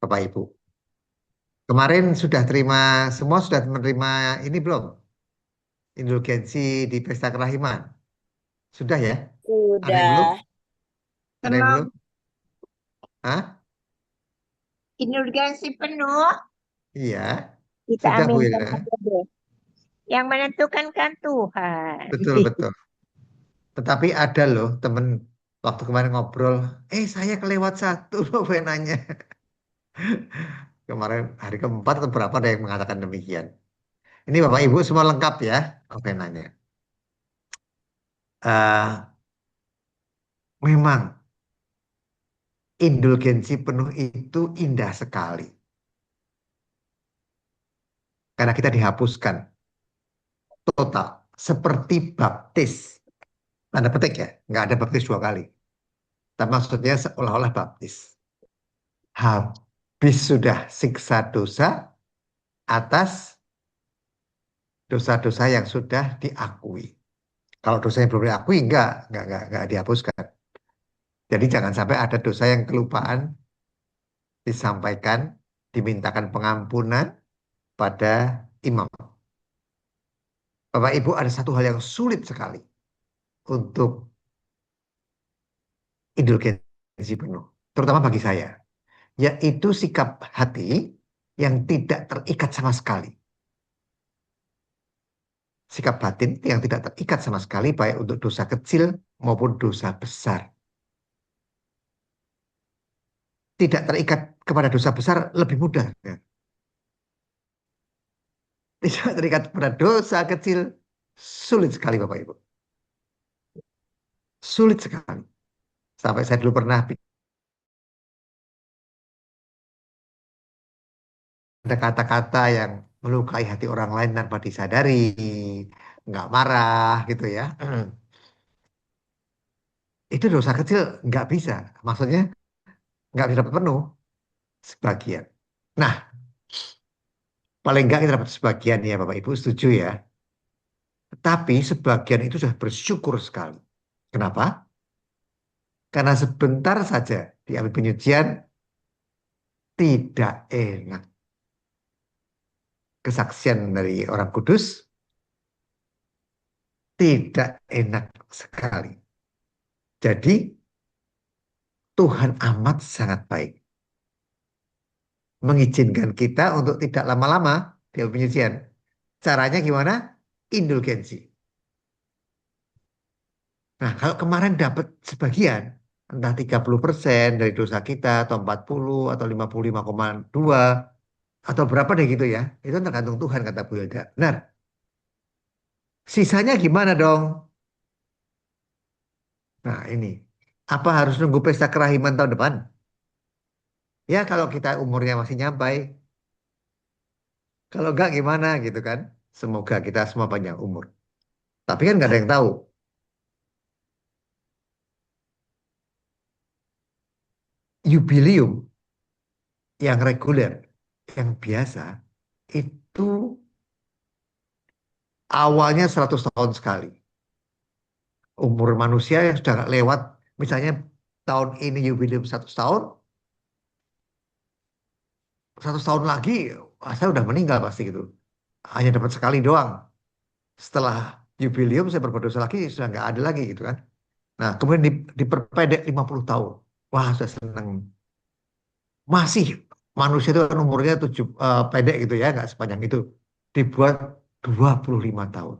Bapak Ibu. Kemarin sudah terima, semua sudah menerima ini belum? Indulgensi di pesta kerahiman. Sudah ya? Ada yang belum? Sudah. Ada yang belum? Belum. Hah? Indulgensi penuh. Iya, Kita sudah Bu aminkan Hilda. aja deh. Yang menentukan kan Tuhan. Betul, betul. Tetapi ada loh temen waktu kemarin ngobrol, saya kelewat satu loh nanya. Kemarin hari keempat atau berapa ada yang mengatakan demikian. Ini Bapak Ibu semua lengkap ya, nanya. Memang indulgensi penuh itu indah sekali. Karena kita dihapuskan total. Seperti baptis. Tanda petik ya, nggak ada baptis dua kali. Tapi maksudnya seolah-olah baptis. Habis sudah siksa dosa atas dosa-dosa yang sudah diakui. Kalau dosa yang belum diakui, enggak dihapuskan. Jadi jangan sampai ada dosa yang kelupaan disampaikan, dimintakan pengampunan pada imam. Bapak Ibu ada satu hal yang sulit sekali untuk indulgensi penuh, terutama bagi saya, yaitu sikap hati yang tidak terikat sama sekali. Sikap batin yang tidak terikat sama sekali baik untuk dosa kecil maupun dosa besar. Tidak terikat kepada dosa besar lebih mudah. Ya. Tidak terikat pada dosa kecil sulit sekali Bapak Ibu. Sulit sekali. Sampai saya dulu pernah ada kata-kata yang melukai hati orang lain tanpa disadari, nggak marah gitu ya. Itu dosa kecil nggak bisa. Maksudnya nggak bisa dapat penuh sebagian. Nah, paling nggak kita dapat sebagian ya Bapak Ibu, setuju ya. Tapi sebagian itu sudah bersyukur sekali. Kenapa? Karena sebentar saja diambil penyucian tidak enak. Kesaksian dari orang kudus tidak enak sekali. Jadi Tuhan amat sangat baik. Mengizinkan kita untuk tidak lama-lama diambil penyucian. Caranya gimana? Indulgensi. Nah, kalau kemarin dapat sebagian, entah 30% dari dosa kita, atau 40, atau 55,2, atau berapa deh gitu ya. Itu tergantung Tuhan, kata Bu Hilda. Benar. Sisanya gimana dong? Nah, ini. Apa harus nunggu pesta kerahiman tahun depan? Ya, kalau kita umurnya masih nyampai. Kalau enggak gimana gitu kan? Semoga kita semua panjang umur. Tapi kan nggak ada yang tahu. Jubilium yang reguler, yang biasa, itu awalnya 100 tahun sekali. Umur manusia yang sudah lewat, misalnya tahun ini jubilium 100 tahun, 100 tahun lagi, saya udah meninggal pasti gitu. Hanya dapat sekali doang. Setelah jubilium saya berbuat dosa lagi, sudah nggak ada lagi gitu kan. Nah, kemudian diperpendek 50 tahun. Wah, saya senang. Masih manusia itu kan umurnya pendek gitu ya, nggak sepanjang itu. Dibuat 25 tahun.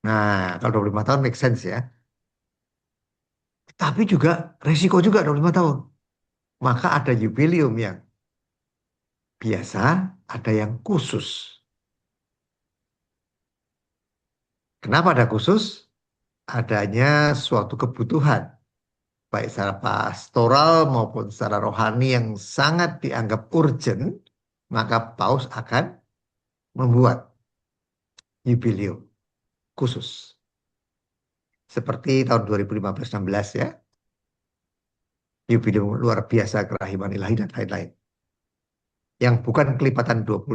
Nah, kalau 25 tahun make sense ya. Tapi juga resiko juga 25 tahun. Maka ada jubilium yang biasa, ada yang khusus. Kenapa ada khusus? Adanya suatu kebutuhan, baik secara pastoral maupun secara rohani yang sangat dianggap urgent, maka Paus akan membuat jubilium khusus. Seperti tahun 2015-16 ya, jubilium luar biasa kerahiman ilahi dan lain-lain. Yang bukan kelipatan 25.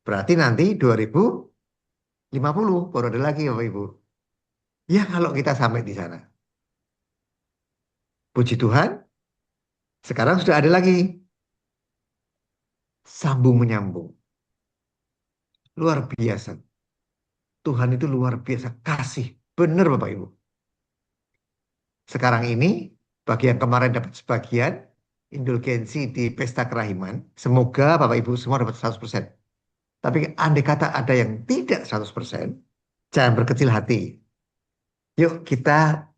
Berarti nanti 2050 baru ada lagi Bapak Ibu. Ya kalau kita sampai di sana. Puji Tuhan, Sekarang sudah ada lagi sambung menyambung. Luar biasa. Tuhan itu luar biasa kasih. Benar Bapak Ibu. Sekarang ini bagi yang kemarin dapat sebagian indulgensi di pesta kerahiman, semoga Bapak Ibu semua dapat 100%. Tapi andai kata ada yang tidak 100%, jangan berkecil hati. Yuk kita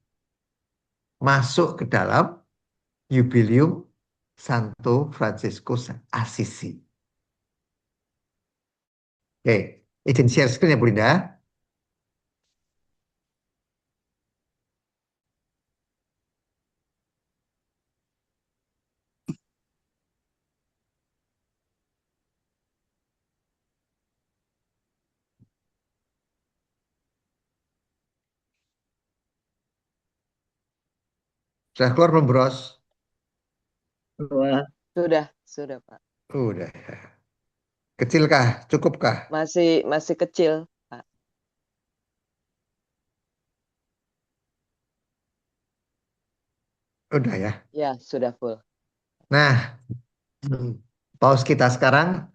masuk ke dalam Jubileum Santo Fransiskus Assisi. Oke, izin share screen ya Bu Linda. Sudah keluar belum Bros? Sudah, Pak. Udah. Kecilkah? Cukupkah? Masih kecil, Pak. Udah ya. Ya, sudah full. Nah, paus kita sekarang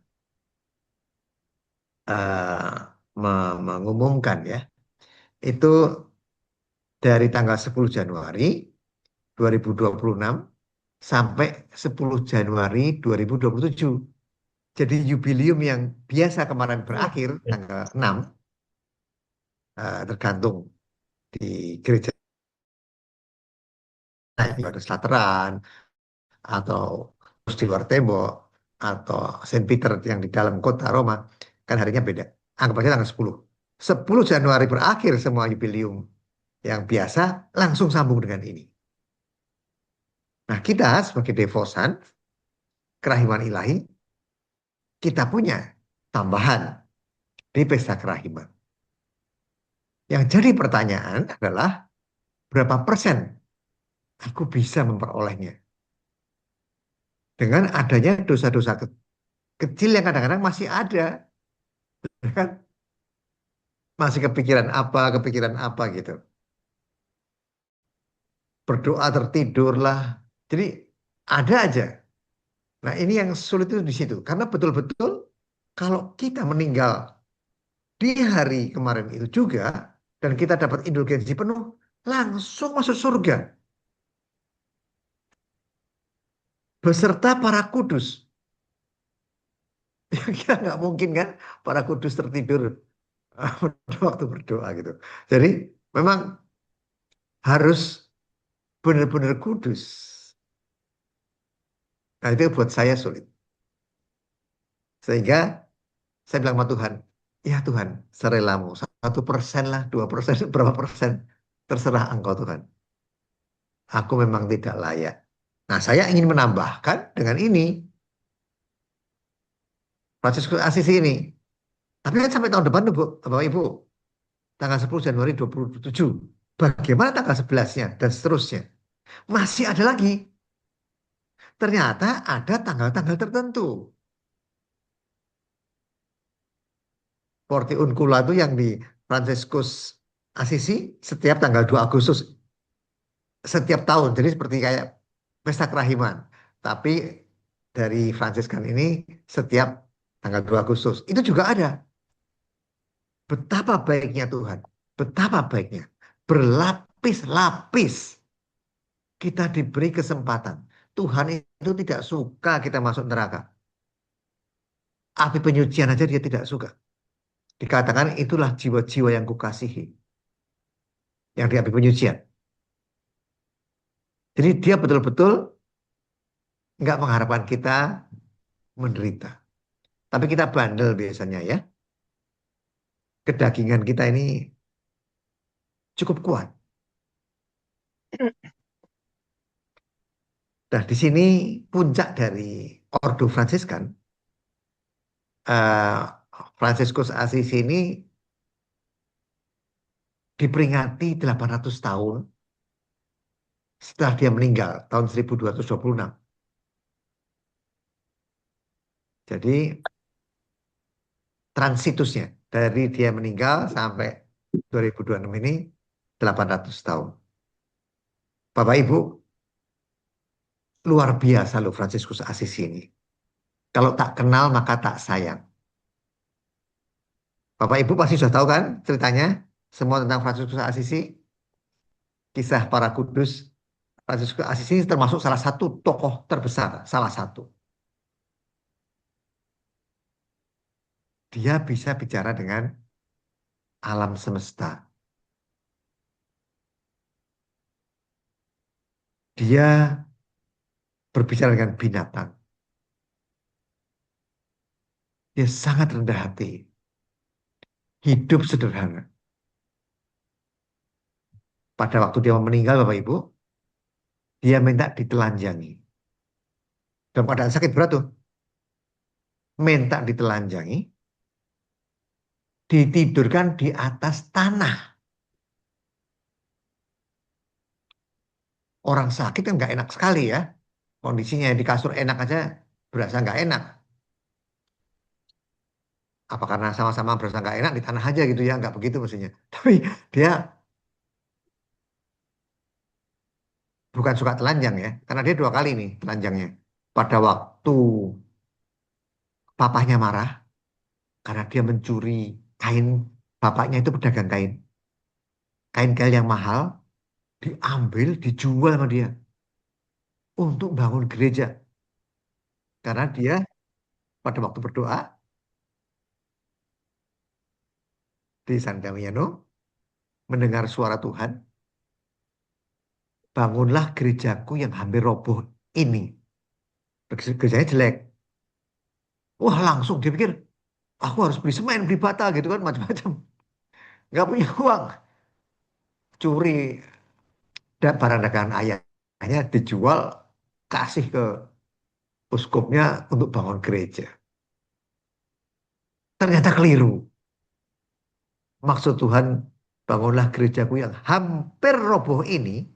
mengumumkan ya. Itu dari tanggal 10 Januari 2026 sampai 10 Januari 2027. Jadi jubileum yang biasa kemarin berakhir tanggal 6, tergantung di gereja ada Slateran atau di luar tembok atau Saint Peter yang di dalam kota Roma, kan harinya beda. Anggap aja tanggal 10. 10 Januari berakhir semua jubileum yang biasa langsung sambung dengan ini. Nah, kita sebagai devosan kerahiman ilahi, kita punya tambahan di pesta kerahiman. Yang jadi pertanyaan adalah berapa persen aku bisa memperolehnya? Dengan adanya dosa-dosa kecil yang kadang-kadang masih ada, kan? Masih kepikiran apa gitu. Berdoa tertidur lah. Jadi ada aja. Nah, ini yang sulit itu di situ. Karena betul-betul kalau kita meninggal di hari kemarin itu juga, dan kita dapat indulgensi penuh, langsung masuk surga. Beserta para kudus. Kita nggak mungkin kan para kudus tertidur waktu berdoa gitu. Jadi memang harus benar-benar kudus. Nah itu buat saya sulit. Sehingga saya bilang sama Tuhan, ya Tuhan, serelamu 1% lah, 2%, berapa persen, terserah Engkau Tuhan. Aku memang tidak layak. Nah saya ingin menambahkan dengan ini, Fransiskus Asisi ini. Tapi kan sampai tahun depan tuh Bapak Ibu, tanggal 10 Januari 2027. Bagaimana tanggal 11-nya dan seterusnya? Masih ada lagi. Ternyata ada tanggal-tanggal tertentu. Porti Uncula itu yang di Fransiskus Asisi setiap tanggal 2 Agustus setiap tahun. Jadi seperti kayak pesta kerahiman. Tapi dari Fransiskan ini setiap tanggal 2 Agustus. Itu juga ada. Betapa baiknya Tuhan. Betapa baiknya. Berlapis-lapis kita diberi kesempatan. Tuhan itu tidak suka kita masuk neraka. Api penyucian aja dia tidak suka. Dikatakan itulah jiwa-jiwa yang kukasihi. Yang di api penyucian. Jadi dia betul-betul nggak mengharapkan kita menderita. Tapi kita bandel biasanya ya. Kedagingan kita ini cukup kuat. Nah, di sini puncak dari Ordo Fransiskan, eh, Fransiskus Assisi ini diperingati 800 tahun setelah dia meninggal tahun 1226. Jadi transitusnya dari dia meninggal sampai 2026 ini 800 tahun. Bapak Ibu, luar biasa loh Fransiskus Assisi ini. Kalau tak kenal maka tak sayang. Bapak Ibu pasti sudah tahu kan ceritanya semua tentang Fransiskus Assisi, kisah para kudus. Fransiskus Assisi termasuk salah satu tokoh terbesar, salah satu. Dia bisa bicara dengan alam semesta. Dia berbicara dengan binatang. Dia sangat rendah hati. Hidup sederhana. Pada waktu dia mau meninggal, Bapak Ibu, dia minta ditelanjangi. Dalam keadaan sakit berat tuh. Minta ditelanjangi, ditidurkan di atas tanah. Orang sakit kan nggak enak sekali ya. Kondisinya di kasur enak aja, berasa nggak enak. Apa karena sama-sama berasa nggak enak di tanah aja gitu ya? Nggak begitu mestinya. Tapi dia bukan suka telanjang ya. Karena dia 2 kali nih telanjangnya. Pada waktu papahnya marah, karena dia mencuri kain, bapaknya itu pedagang kain. Kain-kain yang mahal, diambil, dijual sama dia. Untuk bangun gereja. Karena dia pada waktu berdoa di San Damiano, mendengar suara Tuhan, bangunlah gerejaku yang hampir roboh ini. Gerejanya jelek. Wah langsung dia pikir, aku harus beli semen, beli bata gitu kan, macam-macam. Nggak punya uang. Curi dan barang dagangan ayahnya dijual, kasih ke uskupnya untuk bangun gereja. Ternyata keliru. Maksud Tuhan, bangunlah gerejaku yang hampir roboh ini,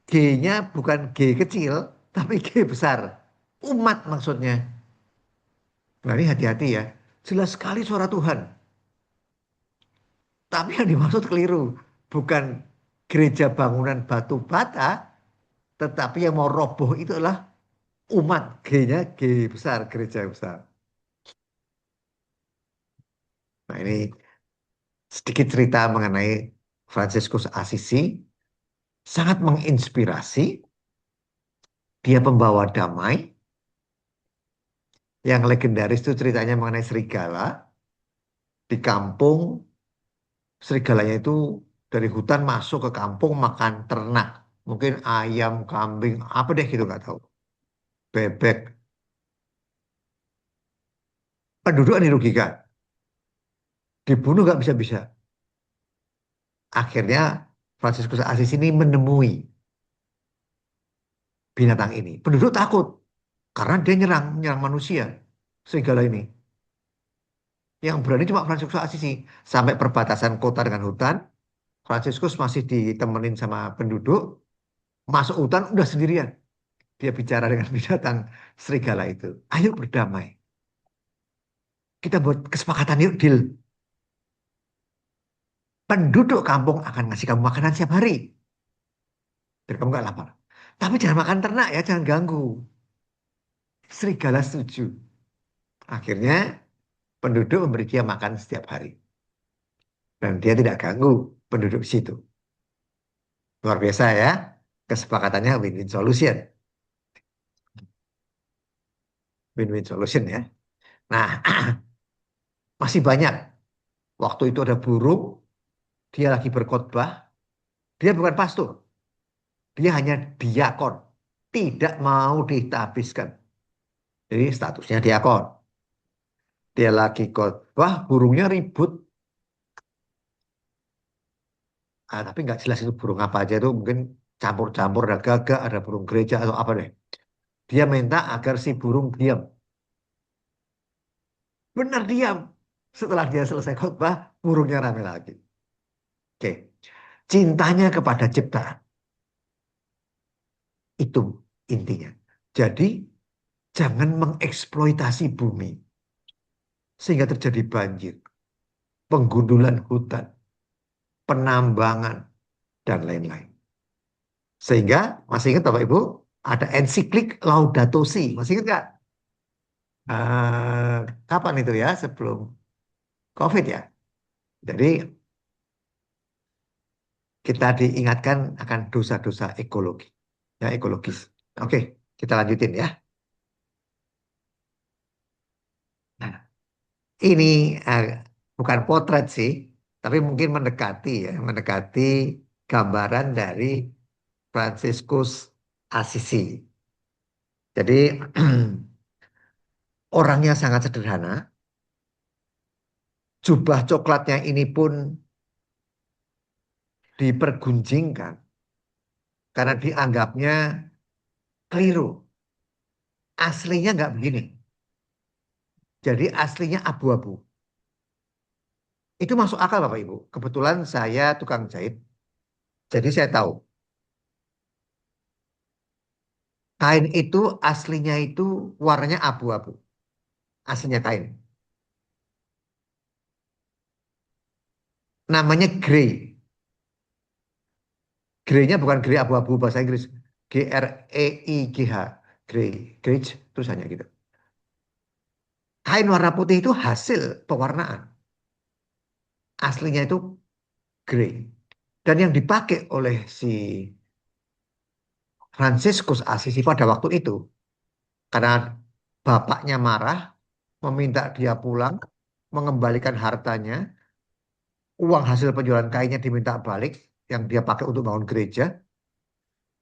G-nya bukan G kecil, tapi G besar. Umat maksudnya. Nah ini hati-hati ya. Jelas sekali suara Tuhan. Tapi yang dimaksud keliru. Bukan gereja bangunan batu bata, tetapi yang mau roboh itu adalah umat. G-nya G besar, gereja besar. Nah ini sedikit cerita mengenai Fransiskus Assisi. Sangat menginspirasi. Dia pembawa damai. Yang legendaris itu ceritanya mengenai serigala. Di kampung, serigalanya itu dari hutan masuk ke kampung makan ternak. Mungkin ayam, kambing, apa deh gitu nggak tahu. Bebek. Penduduk yang dirugikan. Dibunuh nggak bisa-bisa. Akhirnya Fransiskus Assisi ini menemui binatang ini. Penduduk takut karena dia nyerang manusia. Serigala ini. Yang berani cuma Fransiskus Assisi. Sampai perbatasan kota dengan hutan, Fransiskus masih ditemenin sama penduduk. Masuk hutan udah sendirian. Dia bicara dengan binatang serigala itu. Ayo berdamai. Kita buat kesepakatan yuk, deal. Penduduk kampung akan ngasih kamu makanan setiap hari. Biar kamu gak lapar. Tapi jangan makan ternak ya, jangan ganggu. Serigala setuju. Akhirnya penduduk memberi dia makan setiap hari. Dan dia tidak ganggu penduduk situ. Luar biasa ya. Kesepakatannya win-win solution. Win-win solution ya. Nah, masih banyak. Waktu itu ada burung, dia lagi berkhotbah, dia bukan pastor, dia hanya diakon, tidak mau ditabiskan. Jadi statusnya diakon. Dia lagi khotbah, burungnya ribut. Tapi nggak jelas itu burung apa aja itu mungkin campur-campur ada gagak, ada burung gereja atau apa deh. Dia minta agar si burung diam. Benar diam. Setelah dia selesai khotbah, burungnya rame lagi. Oke. Cintanya kepada ciptaan. Itu intinya. Jadi jangan mengeksploitasi bumi sehingga terjadi banjir, penggundulan hutan, penambangan, dan lain-lain. Sehingga, masih ingat Bapak Ibu, ada ensiklik Laudato Si. Masih ingat nggak? Kapan itu ya? Sebelum COVID ya. Jadi kita diingatkan akan dosa-dosa ekologi, ya ekologis. Oke, kita lanjutin ya. Nah, ini eh, bukan potret sih, tapi mungkin mendekati ya, mendekati gambaran dari Fransiskus Assisi. Jadi orangnya sangat sederhana, jubah coklatnya ini pun dipergunjingkan karena dianggapnya keliru. Aslinya nggak begini. Jadi aslinya abu-abu. Itu masuk akal Bapak Ibu. Kebetulan saya tukang jahit. Jadi saya tahu. Kain itu aslinya itu warnanya abu-abu. Aslinya kain. Namanya grey. Grey-nya bukan grey abu-abu bahasa Inggris. Greigh. Grey. Grey tulisannya gitu. Kain warna putih itu hasil pewarnaan. Aslinya itu grey. Dan yang dipakai oleh si Fransiskus Assisi pada waktu itu. Karena bapaknya marah, meminta dia pulang, mengembalikan hartanya, uang hasil penjualan kainnya diminta balik, yang dia pakai untuk bangun gereja,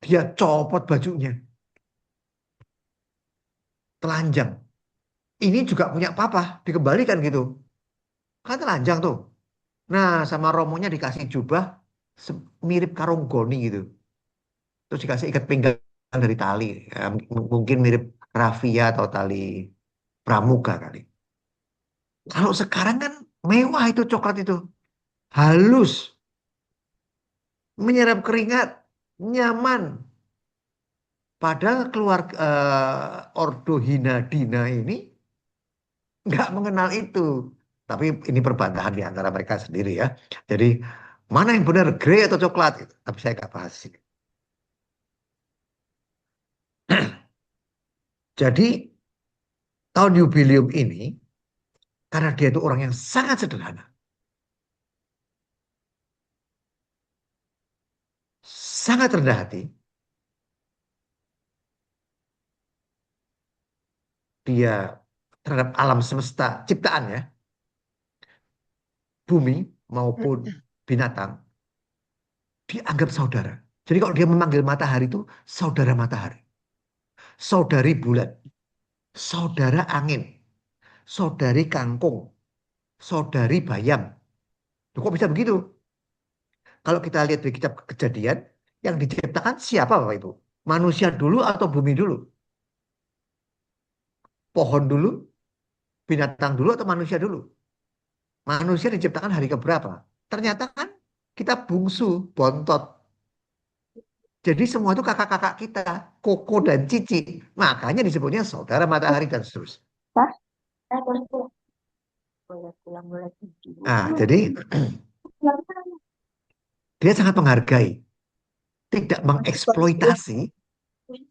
dia copot bajunya, telanjang. Ini juga punya papa, dikembalikan gitu. Kan telanjang tuh. Nah, sama romonya dikasih jubah mirip karung goni gitu. Terus dikasih ikat pinggang dari tali. Ya, mungkin mirip rafia atau tali pramuka kali. Kalau sekarang kan mewah itu coklat itu. Halus, menyerap keringat, nyaman. Padahal Ordo Hinadina ini nggak mengenal itu. Tapi ini perbantahan di antara mereka sendiri ya. Jadi mana yang benar, grey atau coklat? Gitu. Tapi saya nggak bahas ini. Jadi tahun jubileum ini, karena dia itu orang yang sangat sederhana, sangat rendah hati, dia terhadap alam semesta ciptaannya, bumi maupun binatang, dianggap saudara. Jadi kalau dia memanggil matahari itu saudara matahari, saudari bulan, saudara angin, saudari kangkung, saudari bayam. Loh, kok bisa begitu? Kalau kita lihat di kitab Kejadian, yang diciptakan siapa Bapak Ibu? Manusia dulu atau bumi dulu? Pohon dulu, binatang dulu atau manusia dulu? Manusia diciptakan hari keberapa? Ternyata kan kita bungsu, bontot. Jadi semua itu kakak-kakak kita, Koko dan Cici. Makanya disebutnya saudara matahari dan seterusnya. Pak, saya boleh pulang boleh tidur. Nah, jadi dia sangat menghargai, tidak mengeksploitasi,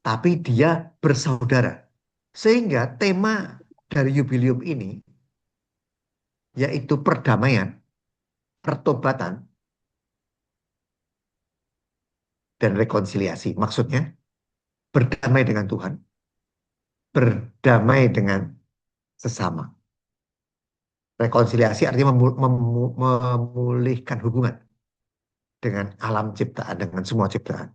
tapi dia bersaudara. Sehingga tema dari jubileum ini yaitu perdamaian, pertobatan, dan rekonsiliasi. Maksudnya berdamai dengan Tuhan, berdamai dengan sesama. Rekonsiliasi artinya memulihkan hubungan dengan alam ciptaan, dengan semua ciptaan.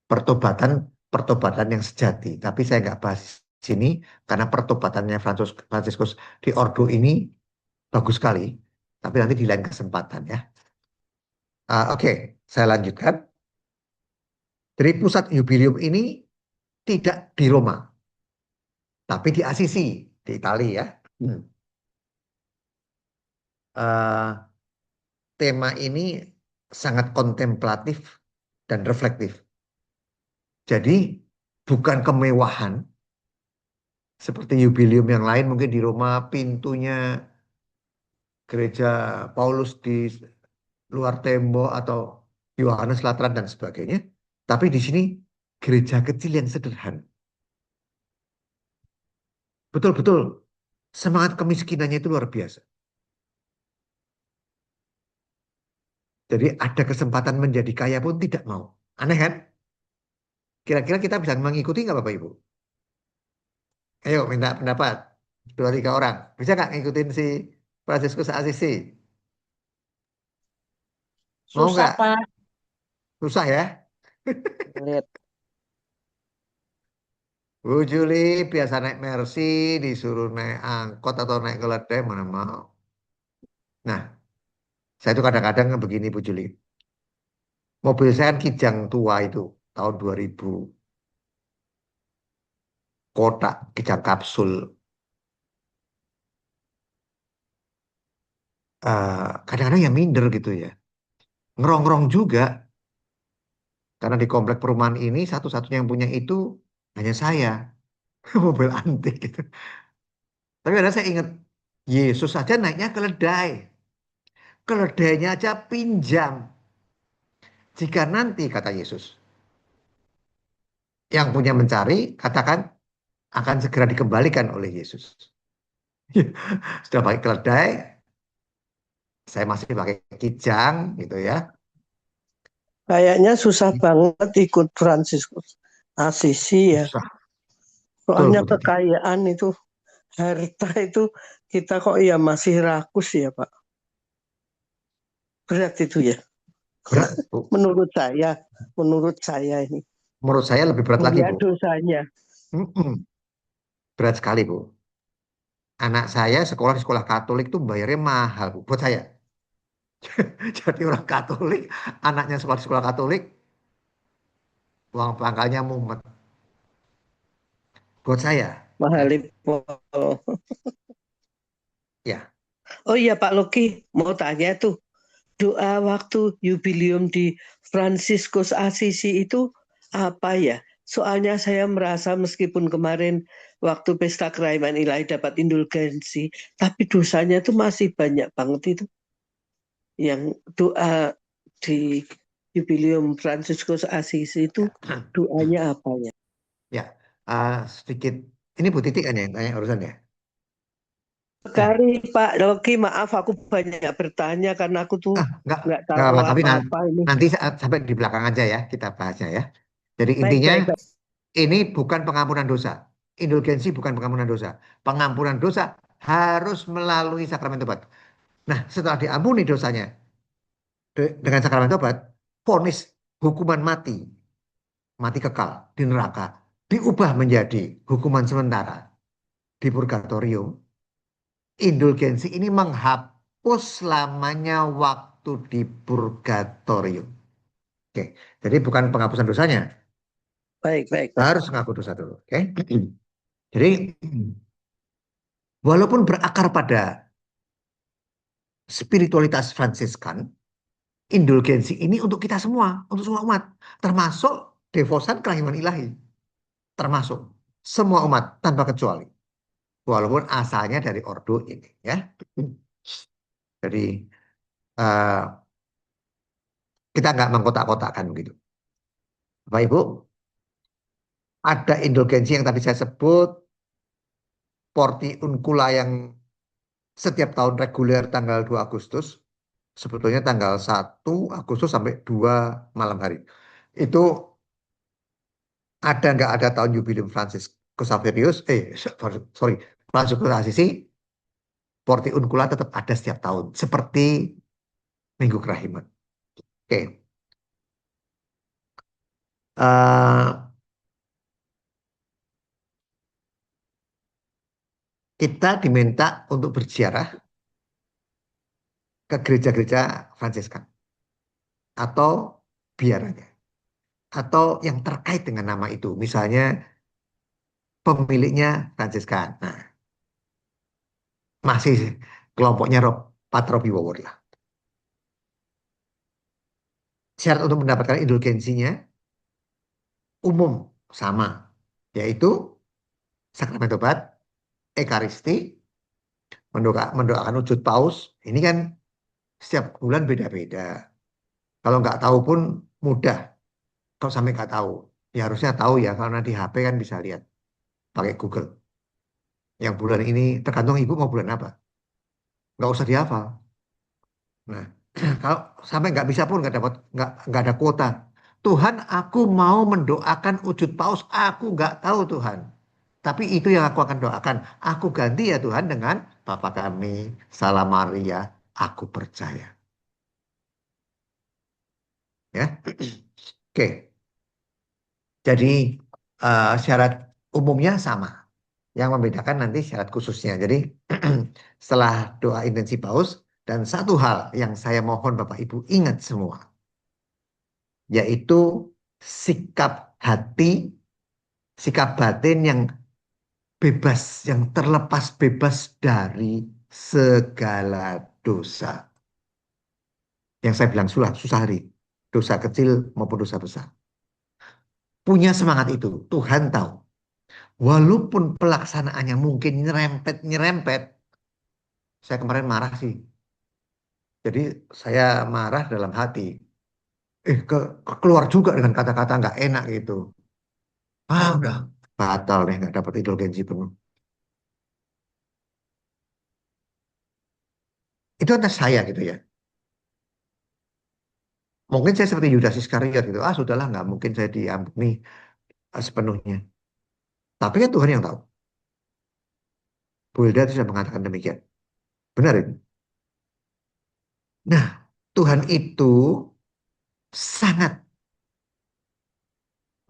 Pertobatan, pertobatan yang sejati. Tapi saya nggak bahas sini karena pertobatannya Fransiskus di Ordo ini bagus sekali. Tapi nanti di lain kesempatan ya. Oke, saya lanjutkan. Dari pusat jubileum ini tidak di Roma, tapi di Assisi, di Italia ya. Uh, Tema ini sangat kontemplatif dan reflektif. Jadi bukan kemewahan seperti jubileum yang lain mungkin di Roma pintunya gereja Paulus di luar tembok atau Yohanes Latran dan sebagainya. Tapi di sini gereja kecil yang sederhana. Betul-betul semangat kemiskinannya itu luar biasa. Jadi ada kesempatan menjadi kaya pun tidak mau. Aneh kan? Kira-kira kita bisa mengikuti nggak Bapak Ibu? Ayo minta pendapat. 2-3 orang. Bisa nggak ngikutin si Fransiskus Assisi? Mau Susah, nggak? Pak. Susah ya? Lihat. Bu Juli biasa naik Mercy, disuruh naik angkot atau naik keledai, mana mau. Nah, saya itu kadang-kadang begini Bu Juli. Mobil saya kan Kijang tua itu, tahun 2000. Kotak Kijang kapsul. Kadang-kadang ya minder gitu ya. Ngerongrong juga, karena di komplek perumahan ini satu-satunya yang punya itu hanya saya. Mobil antik gitu. Tapi kadang saya ingat, Yesus aja naiknya keledai. Keledainya aja pinjam. Jika nanti, kata Yesus, yang punya mencari, katakan akan segera dikembalikan oleh Yesus. Sudah pakai keledai, saya masih pakai kijang gitu ya. Kayaknya susah banget ikut Fransiskus Assisi ya. Susah, betul Soalnya Bu Titi. kekayaan itu, harta itu kita kok ya masih rakus ya Pak. Berat itu ya. Berat Bu. Menurut saya ini. Menurut saya lebih berat lagi Melihat Bu. dosanya. Berat sekali Bu. Anak saya sekolah di sekolah Katolik tuh bayarnya mahal Bu. Buat saya. Jadi orang Katolik, anaknya sekolah di sekolah Katolik, uang pangkalnya mumet. Buat saya, ya, Mahalipol. ya, Oh iya Pak Loki, mau tanya tuh. Doa waktu jubileum di Fransiskus Assisi itu apa ya? Soalnya saya merasa meskipun kemarin waktu pesta kerahiman ilahi dapat indulgensi, tapi dosanya itu masih banyak banget itu. Yang doa di jubileum Fransiskus Assisi itu doanya apa ya? ya. Sedikit. Ini Bu Titik kan yang tanya urusan ya. Nah, Sekali Pak Loki, maaf aku banyak bertanya karena aku tuh nggak nggak tahu apa-apa. Tapi apa-apa ini. nanti sampai di belakang aja ya kita bahasnya ya. Jadi Baik, intinya baik, baik. ini bukan pengampunan dosa. Indulgensi bukan pengampunan dosa. Pengampunan dosa harus melalui sakramen tobat. Nah, setelah diampuni dosanya dengan sakramen tobat, vonis hukuman mati, mati kekal di neraka, diubah menjadi hukuman sementara di purgatorium. Indulgensi ini menghapus lamanya waktu di purgatorium. Oke, jadi bukan penghapusan dosanya, Baik, baik, Pak. harus mengaku dosa dulu. Oke, jadi walaupun berakar pada spiritualitas Fransiskan, indulgensi ini untuk kita semua, untuk semua umat, termasuk devosan kerahiman ilahi, termasuk semua umat tanpa kecuali, walaupun asalnya dari ordo ini, ya. Jadi uh, kita nggak mengkotak-kotakkan begitu. Bapak Ibu, ada indulgensi yang tadi saya sebut, Porti Uncula yang setiap tahun reguler tanggal 2 Agustus, sebetulnya tanggal 1 Agustus sampai 2 malam hari. Itu ada nggak ada tahun jubileum Franciscus Xaverius, sorry, Franciscus Assisi, Porti Uncula tetap ada setiap tahun, seperti Minggu Kerahiman. Oke. Kita diminta untuk berziarah ke gereja-gereja Fransiskan atau biaranya atau yang terkait dengan nama itu, misalnya pemiliknya Fransiskan. Nah, masih kelompoknya Pat Robbie Wower lah. Syarat untuk mendapatkan indulgensinya umum sama, yaitu sakramen tobat, ekaristi, mendoakan wujud paus. Ini kan setiap bulan beda-beda. Kalau nggak tahu pun mudah. Kalau sampai nggak tahu, Ya harusnya tahu ya, karena di HP kan bisa lihat pakai Google. Yang bulan ini tergantung ibu mau bulan apa. Nggak usah dihafal. Nah, kalau sampai nggak bisa pun nggak ada kuota. Tuhan, aku mau mendoakan wujud paus. Aku nggak tahu Tuhan. Tapi itu yang aku akan doakan. Aku ganti ya Tuhan dengan Bapa kami, Salam Maria, aku percaya. Ya, oke. Jadi syarat umumnya sama. Yang membedakan nanti syarat khususnya. Jadi setelah doa intensi paus dan satu hal yang saya mohon Bapak Ibu ingat semua, yaitu sikap hati, sikap batin yang bebas, yang terlepas bebas dari segala dosa. Yang saya bilang susah, susah hari, dosa kecil maupun dosa besar. Punya semangat itu, Tuhan tahu. Walaupun pelaksanaannya mungkin nyerempet-nyerempet, saya kemarin marah sih. Jadi saya marah dalam hati. Keluar juga dengan kata-kata nggak enak gitu. Udah batal nih nggak dapat indulgensi penuh. Itu atas saya gitu ya. Mungkin saya seperti Yudas Iskariot gitu. Sudahlah nggak mungkin saya diampuni sepenuhnya. Tapi kan Tuhan yang tahu. Bu Hilda sudah mengatakan demikian. Benar itu. Nah, Tuhan itu sangat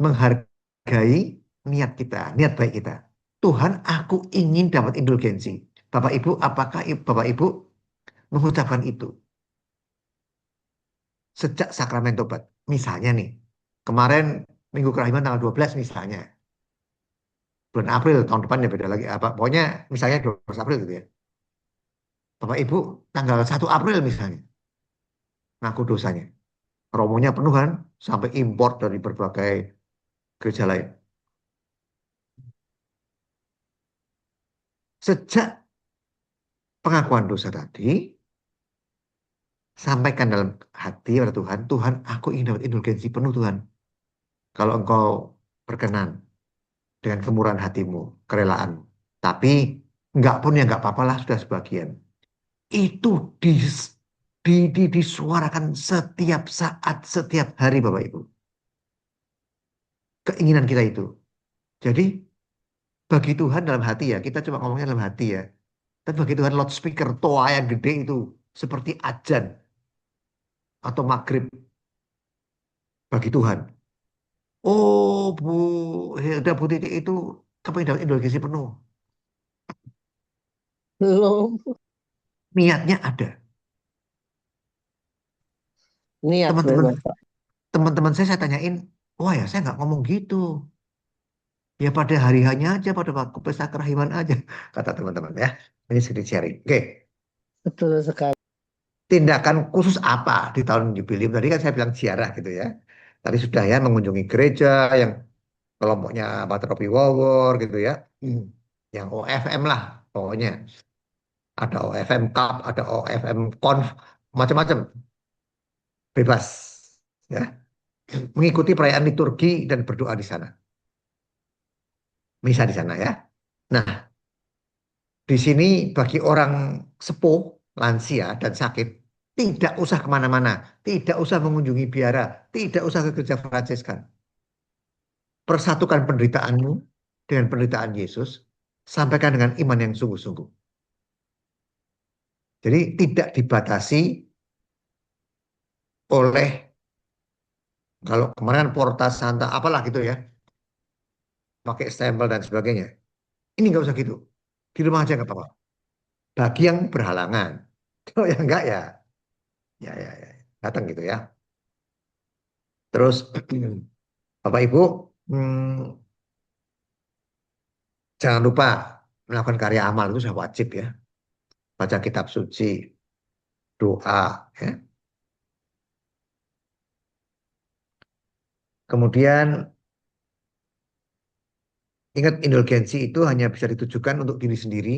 menghargai niat kita, niat baik kita. Tuhan, aku ingin dapat indulgensi. Bapak Ibu, apakah Bapak Ibu mengucapkan itu sejak sakramen tobat? Misalnya nih, kemarin Minggu Kerahiman tanggal 12 misalnya. Bulan April tahun depan ya beda lagi. Pokoknya misalnya 12 April gitu ya. Bapak Ibu tanggal 1 April misalnya. Ngaku dosanya. Romonya penuh kan. Sampai import dari berbagai gereja lain. Sejak pengakuan dosa tadi, sampaikan dalam hati pada Tuhan, Tuhan aku ingin dapat indulgensi penuh Tuhan. Kalau engkau berkenan dengan kemurahan hatimu, kerelaan. Tapi enggak pun ya enggak apa-apa lah sudah sebagian. Itu disuarakan setiap saat, setiap hari Bapak Ibu. Keinginan kita itu. Jadi bagi Tuhan dalam hati ya, kita cuma ngomongnya dalam hati ya. Tapi bagi Tuhan loudspeaker toa yang gede itu seperti ajan atau maghrib bagi Tuhan. Oh Bu Hilda Bu Titik itu kepengen dapat indulgensi penuh. Belum Niatnya ada. niat Teman-teman memang, Pak. teman-teman saya tanyain, wah ya saya nggak ngomong gitu. Ya pada hari hanya aja, pada waktu pesta kerahiman aja, kata teman-teman ya. Ini sedikit sharing. Oke, Betul sekali. tindakan khusus apa di tahun jubileum? Tadi kan saya bilang ziarah gitu ya. Tadi sudah ya mengunjungi gereja yang kelompoknya Pater Ropi Wawor gitu ya. Yang OFM lah pokoknya. Ada OFM Cup, ada OFM Conf, macam-macam. Bebas ya. Mengikuti perayaan liturgi dan berdoa di sana. Misa di sana ya. Nah, di sini bagi orang sepuh, lansia, dan sakit, tidak usah kemana-mana, tidak usah mengunjungi biara, tidak usah ke gereja Fransiskan. Persatukan penderitaanmu dengan penderitaan Yesus, sampaikan dengan iman yang sungguh-sungguh. Jadi tidak dibatasi oleh, kalau kemarin kan Porta Santa, apalah gitu ya, pakai stempel dan sebagainya. Ini nggak usah gitu. Di rumah aja nggak apa-apa. Bagi yang berhalangan. Kalau yang enggak ya, ya, datang gitu ya. Terus Bapak Ibu, hmm, jangan lupa melakukan karya amal itu sudah wajib ya. Baca kitab suci, doa, ya. Kemudian ingat indulgensi itu hanya bisa ditujukan untuk diri sendiri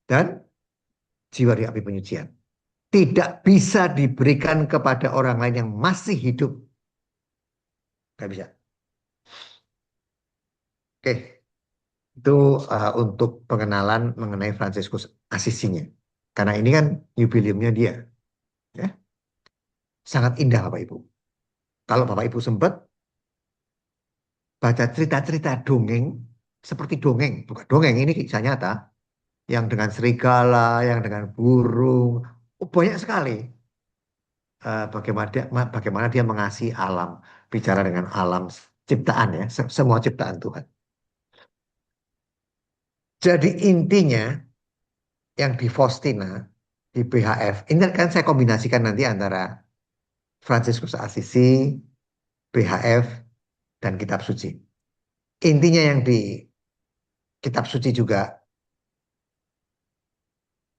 dan jiwa di api penyucian. Tidak bisa diberikan kepada orang lain yang masih hidup. Nggak bisa. Oke, itu untuk pengenalan mengenai Fransiskus Asisinya. Karena ini kan jubileumnya dia, ya. Sangat indah Bapak Ibu. Kalau Bapak Ibu sempat baca cerita-cerita dongeng, seperti dongeng, bukan dongeng ini kisah nyata, yang dengan serigala, yang dengan burung, banyak sekali. Bagaimana dia mengasihi alam, bicara dengan alam ciptaan ya, semua ciptaan Tuhan. Jadi intinya yang di Faustina, di BHF, ini kan saya kombinasikan nanti antara Fransiskus Asisi, BHF, dan Kitab Suci. Intinya yang di Kitab Suci juga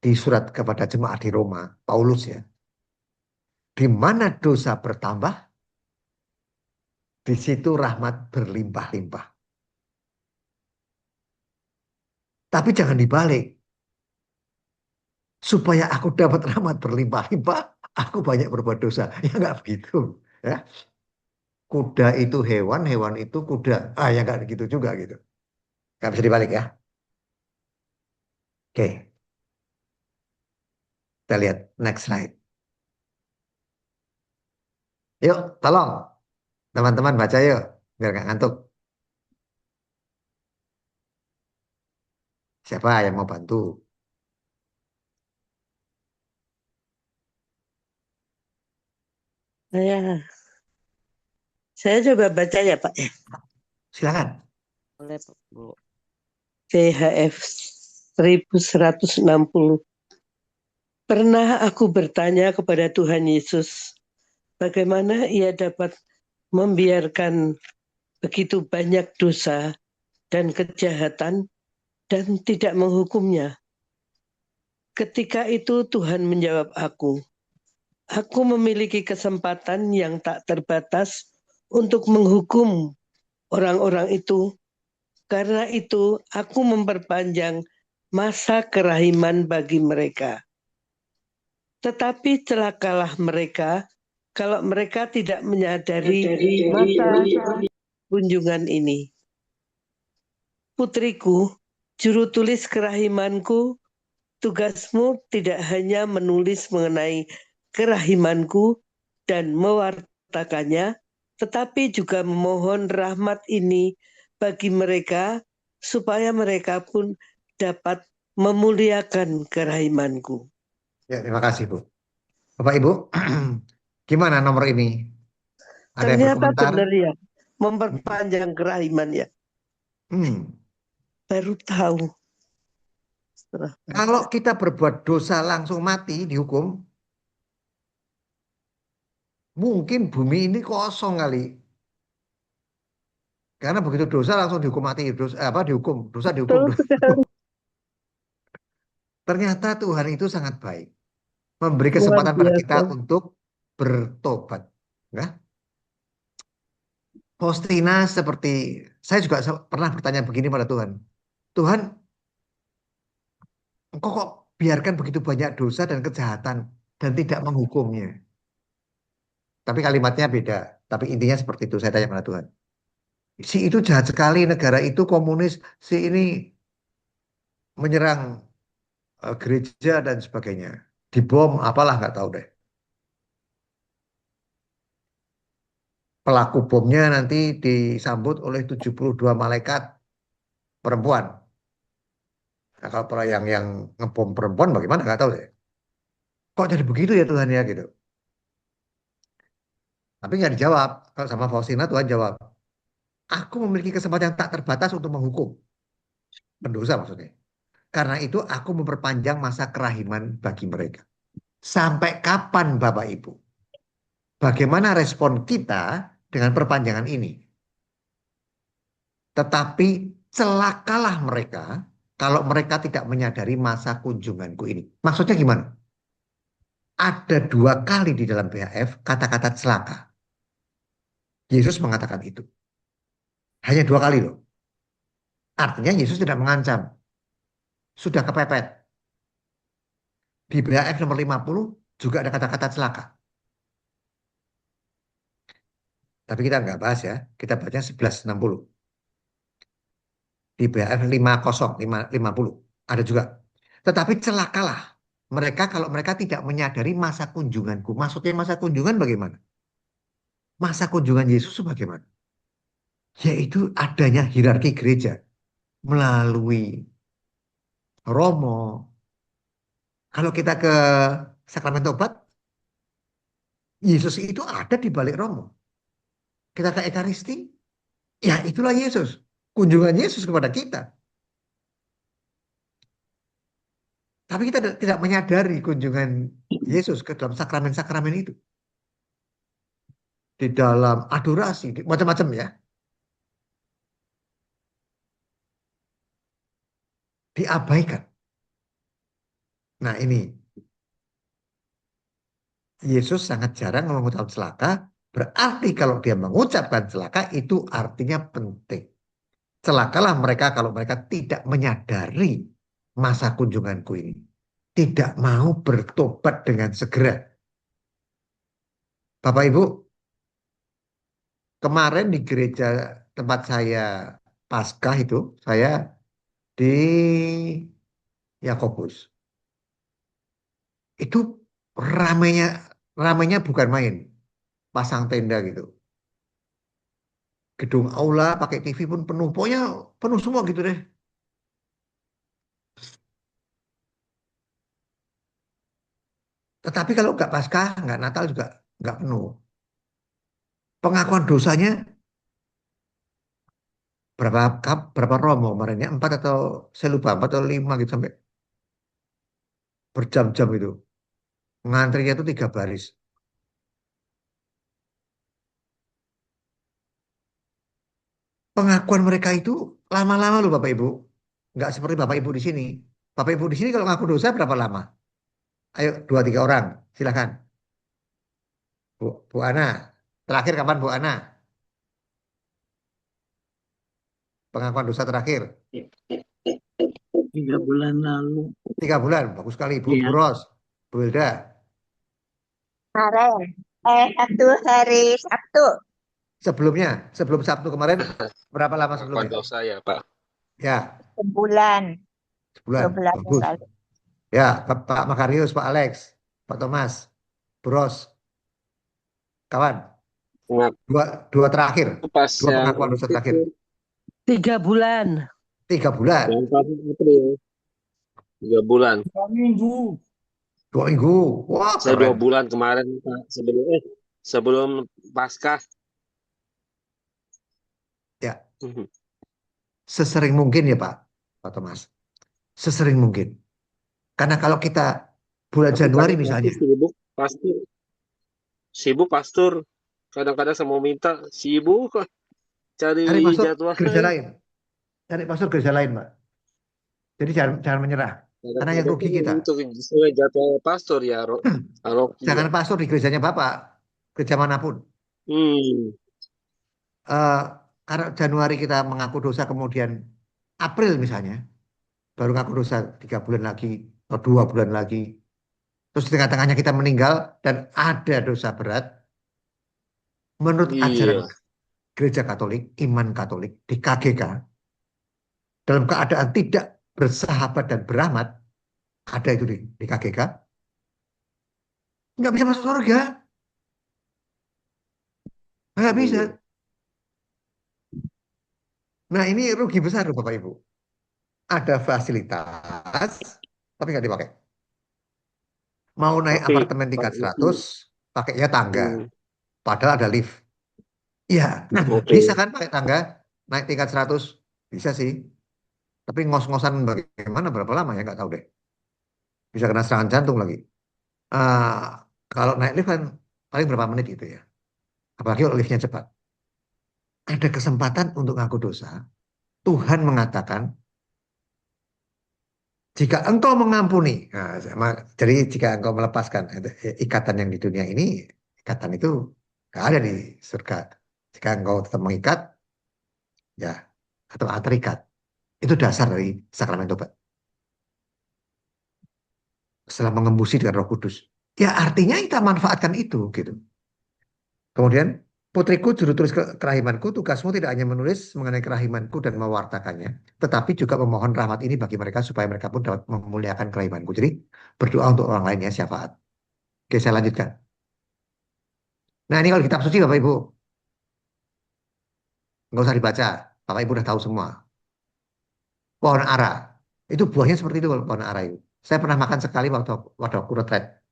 di surat kepada jemaat di Roma, Paulus ya, di mana dosa bertambah, di situ rahmat berlimpah-limpah. Tapi jangan dibalik. Supaya aku dapat rahmat berlimpah-limpah, aku banyak berbuat dosa. Ya nggak begitu. Ya. Kuda itu hewan, hewan itu kuda. Ya nggak gitu juga gitu. Nggak bisa dibalik ya. Oke, kita lihat next slide. Yuk, tolong teman-teman baca yuk, biar nggak ngantuk. Siapa yang mau bantu? Saya coba baca ya Pak. Silakan. Boleh, Bu. BHF 1160. Pernah aku bertanya kepada Tuhan Yesus, bagaimana ia dapat membiarkan begitu banyak dosa dan kejahatan dan tidak menghukumnya. Ketika itu Tuhan menjawab aku memiliki kesempatan yang tak terbatas untuk menghukum orang-orang itu. Karena itu aku memperpanjang masa kerahiman bagi mereka. Tetapi celakalah mereka kalau mereka tidak menyadari masa kunjungan ini. Putriku, juru tulis kerahimanku, tugasmu tidak hanya menulis mengenai kerahimanku dan mewartakannya, tetapi juga memohon rahmat ini bagi mereka supaya mereka pun dapat memuliakan kerahimanku. Ya, terima kasih Bu. Bapak Ibu, gimana nomor ini? Ada yang Ternyata berkomentar? benar ya, memperpanjang kerahiman ya. Hmm. Baru tahu. Setelah Kalau kita berbuat dosa langsung mati dihukum, mungkin bumi ini kosong kali. Karena begitu dosa langsung dihukum mati, dihukum, dosa dihukum. betul sekali. Ternyata Tuhan itu sangat baik, memberi Luar kesempatan pada kita biasa. untuk bertobat. Ya. Faustina seperti saya juga pernah bertanya begini pada Tuhan. Tuhan, Engkau kok biarkan begitu banyak dosa dan kejahatan dan tidak menghukumnya. Tapi kalimatnya beda. Tapi intinya seperti itu saya tanya pada Tuhan. Si itu jahat sekali, negara itu komunis, si ini menyerang gereja dan sebagainya. Dibom, apalah nggak tahu deh. Pelaku bomnya nanti disambut oleh 72 malaikat perempuan. Nah, kalau yang ngebom perempuan bagaimana nggak tahu deh. Kok jadi begitu ya Tuhan ya gitu. Tapi nggak dijawab. Kalau sama Faustina Tuhan jawab, aku memiliki kesempatan yang tak terbatas untuk menghukum pendosa maksudnya. Karena itu aku memperpanjang masa kerahiman bagi mereka. Sampai kapan Bapak Ibu? Bagaimana respon kita dengan perpanjangan ini? Tetapi celakalah mereka kalau mereka tidak menyadari masa kunjunganku ini. Maksudnya gimana? Ada 2 kali di dalam BHF kata-kata celaka. Yesus mengatakan itu. Hanya 2 kali loh. Artinya Yesus tidak mengancam. Sudah kepepet. Di BHF nomor 50 juga ada kata-kata celaka. Tapi kita nggak bahas ya. Kita baca 1160. di BHF 50 ada juga. Tetapi celakalah mereka kalau mereka tidak menyadari masa kunjunganku. Maksudnya masa kunjungan bagaimana? Masa kunjungan Yesus itu bagaimana? Yaitu adanya hierarki gereja melalui Romo. Kalau kita ke sakramen tobat, Yesus itu ada di balik Romo. Kita ke Ekaristi, ya itulah Yesus. Kunjungan Yesus kepada kita. Tapi kita tidak menyadari kunjungan Yesus ke dalam sakramen-sakramen itu. Di dalam adorasi, macam-macam ya. Diabaikan. Nah ini, Yesus sangat jarang mengucap celaka, berarti kalau dia mengucapkan celaka itu artinya penting. Celakalah mereka kalau mereka tidak menyadari masa kunjunganku ini. Tidak mau bertobat dengan segera. Bapak Ibu, kemarin di gereja tempat saya Paskah itu, saya di Yakobus. Itu ramainya ramainya bukan main, pasang tenda gitu. Gedung aula pakai TV pun penuh, pokoknya penuh semua gitu deh. Tetapi kalau nggak Paskah, nggak Natal juga nggak penuh. Pengakuan dosanya berapa romo kemarin ya? 4 atau saya lupa 4 atau 5 gitu sampai berjam-jam itu. Ngantrinya itu 3 baris. Pengakuan mereka itu lama-lama loh Bapak Ibu. Nggak seperti Bapak Ibu di sini. Bapak Ibu di sini kalau ngaku dosa berapa lama? Ayo 2-3 orang, silakan. Bu Ana, terakhir kapan Bu Ana? Pengakuan dosa terakhir. 3 bulan lalu. 3 bulan, bagus sekali. Bu Iya. Ros, Bu Hilda. Kemarin. Sabtu hari Sabtu. Sebelumnya, sebelum Sabtu kemarin, berapa lama Pengakuan sebelumnya? dosa ya Pak. Ya, Sebulan. sebulan. 12 yang Bagus. lalu. Ya, Pak Makarius, Pak Alex, Pak Thomas, Bu Ros. Kawan, dua terakhir. Pas Dua yang pengakuan dosa terakhir. 3 bulan. 3 bulan. yang pas April 3 bulan. 2 minggu. 2 minggu. Wah, Saya 2 keren. bulan kemarin Pak, sebelum Paskah. Ya, sesering mungkin ya Pak Thomas. Sesering mungkin. Karena kalau kita bulan Tapi Januari kadang misalnya, sibuk pastor. Kadang-kadang saya mau minta sibuk cari cari pastor jadwal. gereja lain. Cari pastor gereja lain, Pak. Jadi jangan menyerah. Karena yang rugi kita. Itu sesuai jadwal pastor ya, Rocky. Jangan pastor di gerejanya Bapak, gereja manapun. Karena Januari kita mengaku dosa, kemudian April misalnya, baru ngaku dosa 3 bulan lagi, atau 2 bulan lagi. Terus di tengah-tengahnya kita meninggal, dan ada dosa berat. Menurut ajaran gereja Katolik, iman Katolik, di KGK, dalam keadaan tidak bersahabat dan beramat, ada itu di KGK, nggak bisa masuk surga. Nggak bisa. Nah ini rugi besar loh Bapak Ibu. Ada fasilitas, tapi nggak dipakai. Mau naik apartemen tingkat 100, pakainya tangga. Padahal ada lift. Iya, bisa kan pakai tangga, naik tingkat 100, bisa sih. Tapi ngos-ngosan bagaimana, berapa lama ya, nggak tahu deh. Bisa kena serangan jantung lagi. Kalau naik lift kan paling berapa menit gitu ya. Apalagi kalau liftnya cepat. Ada kesempatan untuk ngaku dosa. Tuhan mengatakan, jika engkau mengampuni, jadi jika engkau melepaskan ikatan yang di dunia ini, ikatan itu nggak ada di surga. Jika engkau tetap mengikat, ya, atau terikat. Itu dasar dari sakramen tobat. Setelah mengembusi dengan Roh Kudus. Ya artinya kita manfaatkan itu gitu. Kemudian Putriku, juru tulis kerahimanku, tugasmu tidak hanya menulis mengenai kerahimanku dan mewartakannya, tetapi juga memohon rahmat ini bagi mereka supaya mereka pun dapat memuliakan kerahimanku. Jadi berdoa untuk orang lain ya, syafaat. Oke, saya lanjutkan. Nah, ini kalau kitab suci Bapak Ibu, nggak usah dibaca. Bapak Ibu udah tahu semua. Pohon ara, itu buahnya seperti itu kalau pohon ara itu. Saya pernah makan sekali waktu aku retret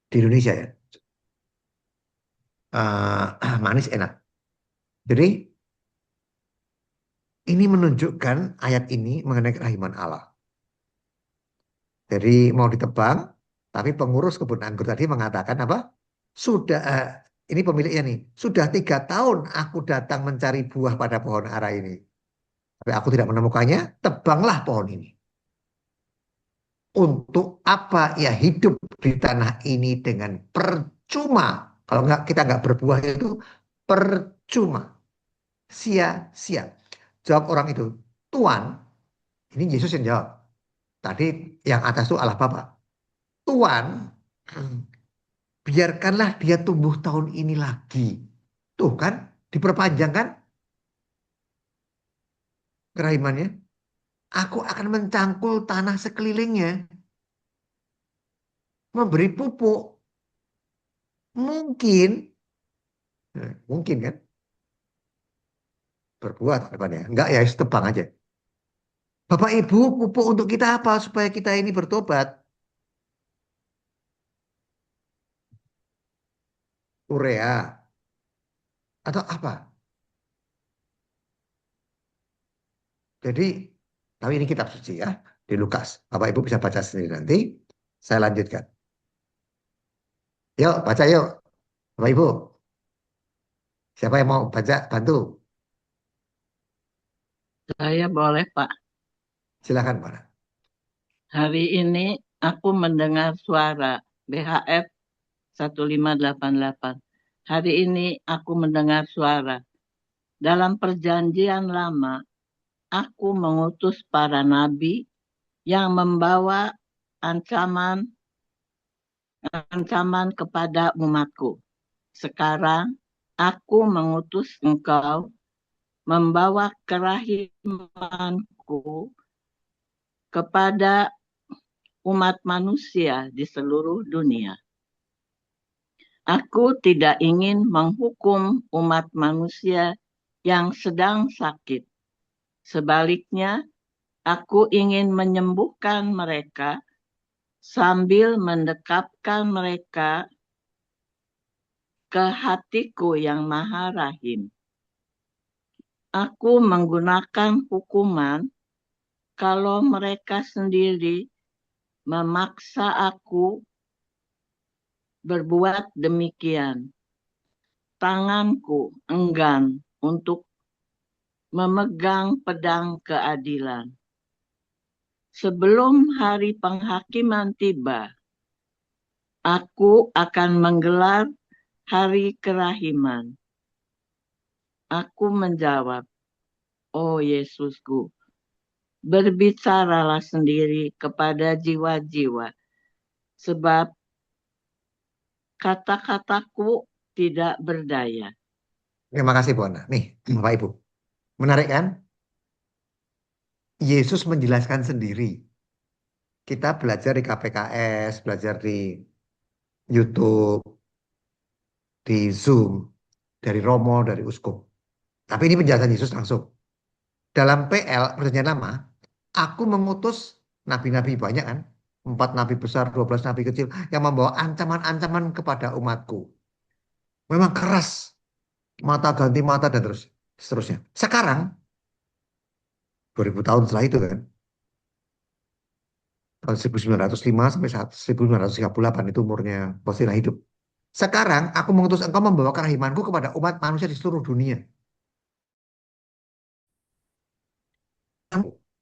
di Indonesia ya. Manis enak. Jadi ini menunjukkan ayat ini mengenai kerahiman Allah. Jadi mau ditebang, tapi pengurus kebun anggur tadi mengatakan apa? Sudah, ini pemiliknya nih, sudah 3 tahun aku datang mencari buah pada pohon ara ini. Tapi aku tidak menemukannya, tebanglah pohon ini. Untuk apa ya hidup di tanah ini dengan percuma? Kalau kita nggak berbuah itu percuma. Sia-sia. Jawab orang itu, Tuan, ini Yesus yang jawab. Tadi yang atas itu Allah Bapa. Tuan, biarkanlah dia tumbuh tahun ini lagi. Tuh kan, diperpanjang kan kerahimannya. Aku akan mencangkul tanah sekelilingnya. Memberi pupuk. Mungkin, mungkin kan, berbuat depannya. Enggak ya, tebang aja. Bapak Ibu, pupuk untuk kita apa? Supaya kita ini bertobat. Urea. Atau apa? Jadi, tapi ini kitab suci ya. Di Lukas. Bapak Ibu bisa baca sendiri nanti. Saya lanjutkan. Yuk, baca yuk. Bapak Ibu. Siapa yang mau baca? Bantu. Saya boleh, Pak. Silakan, Pak. Hari ini aku mendengar suara BHF 1588. Hari ini aku mendengar suara. Dalam perjanjian lama, aku mengutus para nabi yang membawa ancaman kepada umatku. Sekarang aku mengutus engkau membawa kerahimanku kepada umat manusia di seluruh dunia. Aku tidak ingin menghukum umat manusia yang sedang sakit. Sebaliknya, aku ingin menyembuhkan mereka sambil mendekapkan mereka ke hatiku yang maha rahim. Aku menggunakan hukuman kalau mereka sendiri memaksa aku berbuat demikian. Tanganku enggan untuk memegang pedang keadilan. Sebelum hari penghakiman tiba, aku akan menggelar hari kerahiman. Aku menjawab, oh Yesusku, berbicaralah sendiri kepada jiwa-jiwa, sebab kata-kataku tidak berdaya. Terima kasih, Bu Ana. Nih, Bapak Ibu. Menarik kan? Yesus menjelaskan sendiri. Kita belajar di KPKS, belajar di YouTube, di Zoom, dari Romo, dari Uskup. Tapi ini penjelasan Yesus langsung. Dalam PL, perjanjian lama, aku mengutus nabi-nabi banyak kan? 4 nabi besar, 12 nabi kecil yang membawa ancaman-ancaman kepada umatku. Memang keras. Mata ganti mata dan seterusnya. Sekarang, 2000 tahun setelah itu kan, tahun 1905 sampai 1938 itu umurnya Faustina hidup. Sekarang aku mengutus engkau membawa kerahimanku kepada umat manusia di seluruh dunia.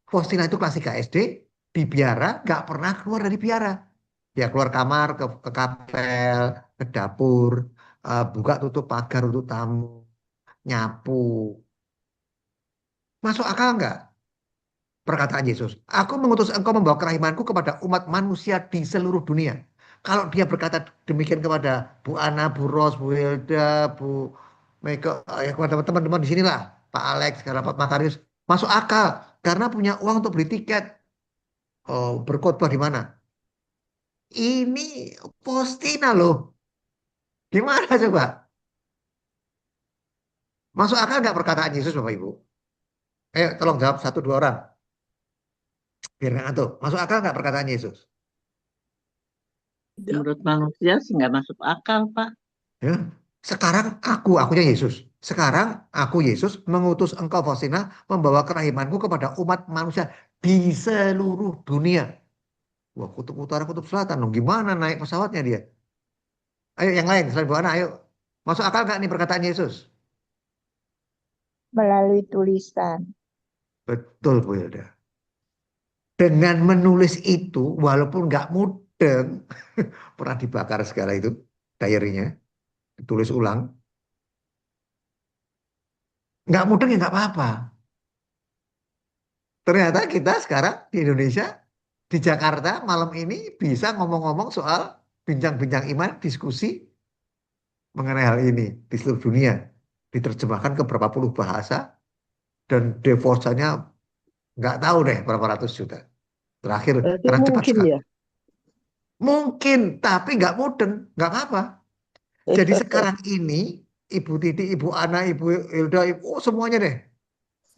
Faustina itu kelas 3 SD, di biara, nggak pernah keluar dari biara. Ya keluar kamar, ke kapel, ke dapur, buka tutup pagar untuk tamu, nyapu. Masuk akal nggak? Perkataan Yesus, aku mengutus engkau membawa kerahimanku kepada umat manusia di seluruh dunia. Kalau dia berkata demikian kepada Bu Ana, Bu Ros, Bu Hilda, Bu Mega, kepada teman-teman di sinilah, Pak Alex, sekarang Pak Makarius, masuk akal karena punya uang untuk beli tiket. Oh, berkhotbah di mana? Ini Postina loh. Gimana coba? Masuk akal nggak perkataan Yesus, Bapak Ibu? Ayo, tolong jawab satu dua orang. Biar nggak ngantuk. Masuk akal nggak perkataan Yesus? Menurut manusia sih nggak masuk akal, Pak. Ya. Sekarang akunya Yesus. Sekarang aku Yesus mengutus engkau Faustina membawa kerahimanku kepada umat manusia di seluruh dunia. Wah, kutub utara, kutub selatan. Loh, gimana naik pesawatnya dia? Ayo yang lain selain Bu Ana, ayo. Masuk akal nggak nih perkataan Yesus? Melalui tulisan. Betul, Bu Hilda. Dengan menulis itu, walaupun nggak mudeng, pernah dibakar segala itu, diary-nya, ditulis ulang. Nggak mudeng ya nggak apa-apa. Ternyata kita sekarang di Indonesia, di Jakarta malam ini bisa ngomong-ngomong soal bincang-bincang iman, diskusi mengenai hal ini di seluruh dunia. Diterjemahkan ke berapa puluh bahasa dan divorce-nya nggak tahu deh berapa ratus juta. Terakhir, Berarti karena cepat mungkin sekali. ya. Mungkin, tapi nggak mudeng, nggak apa-apa. Jadi sekarang ini, Ibu Titi, Ibu Ana, Ibu Hilda, oh semuanya deh.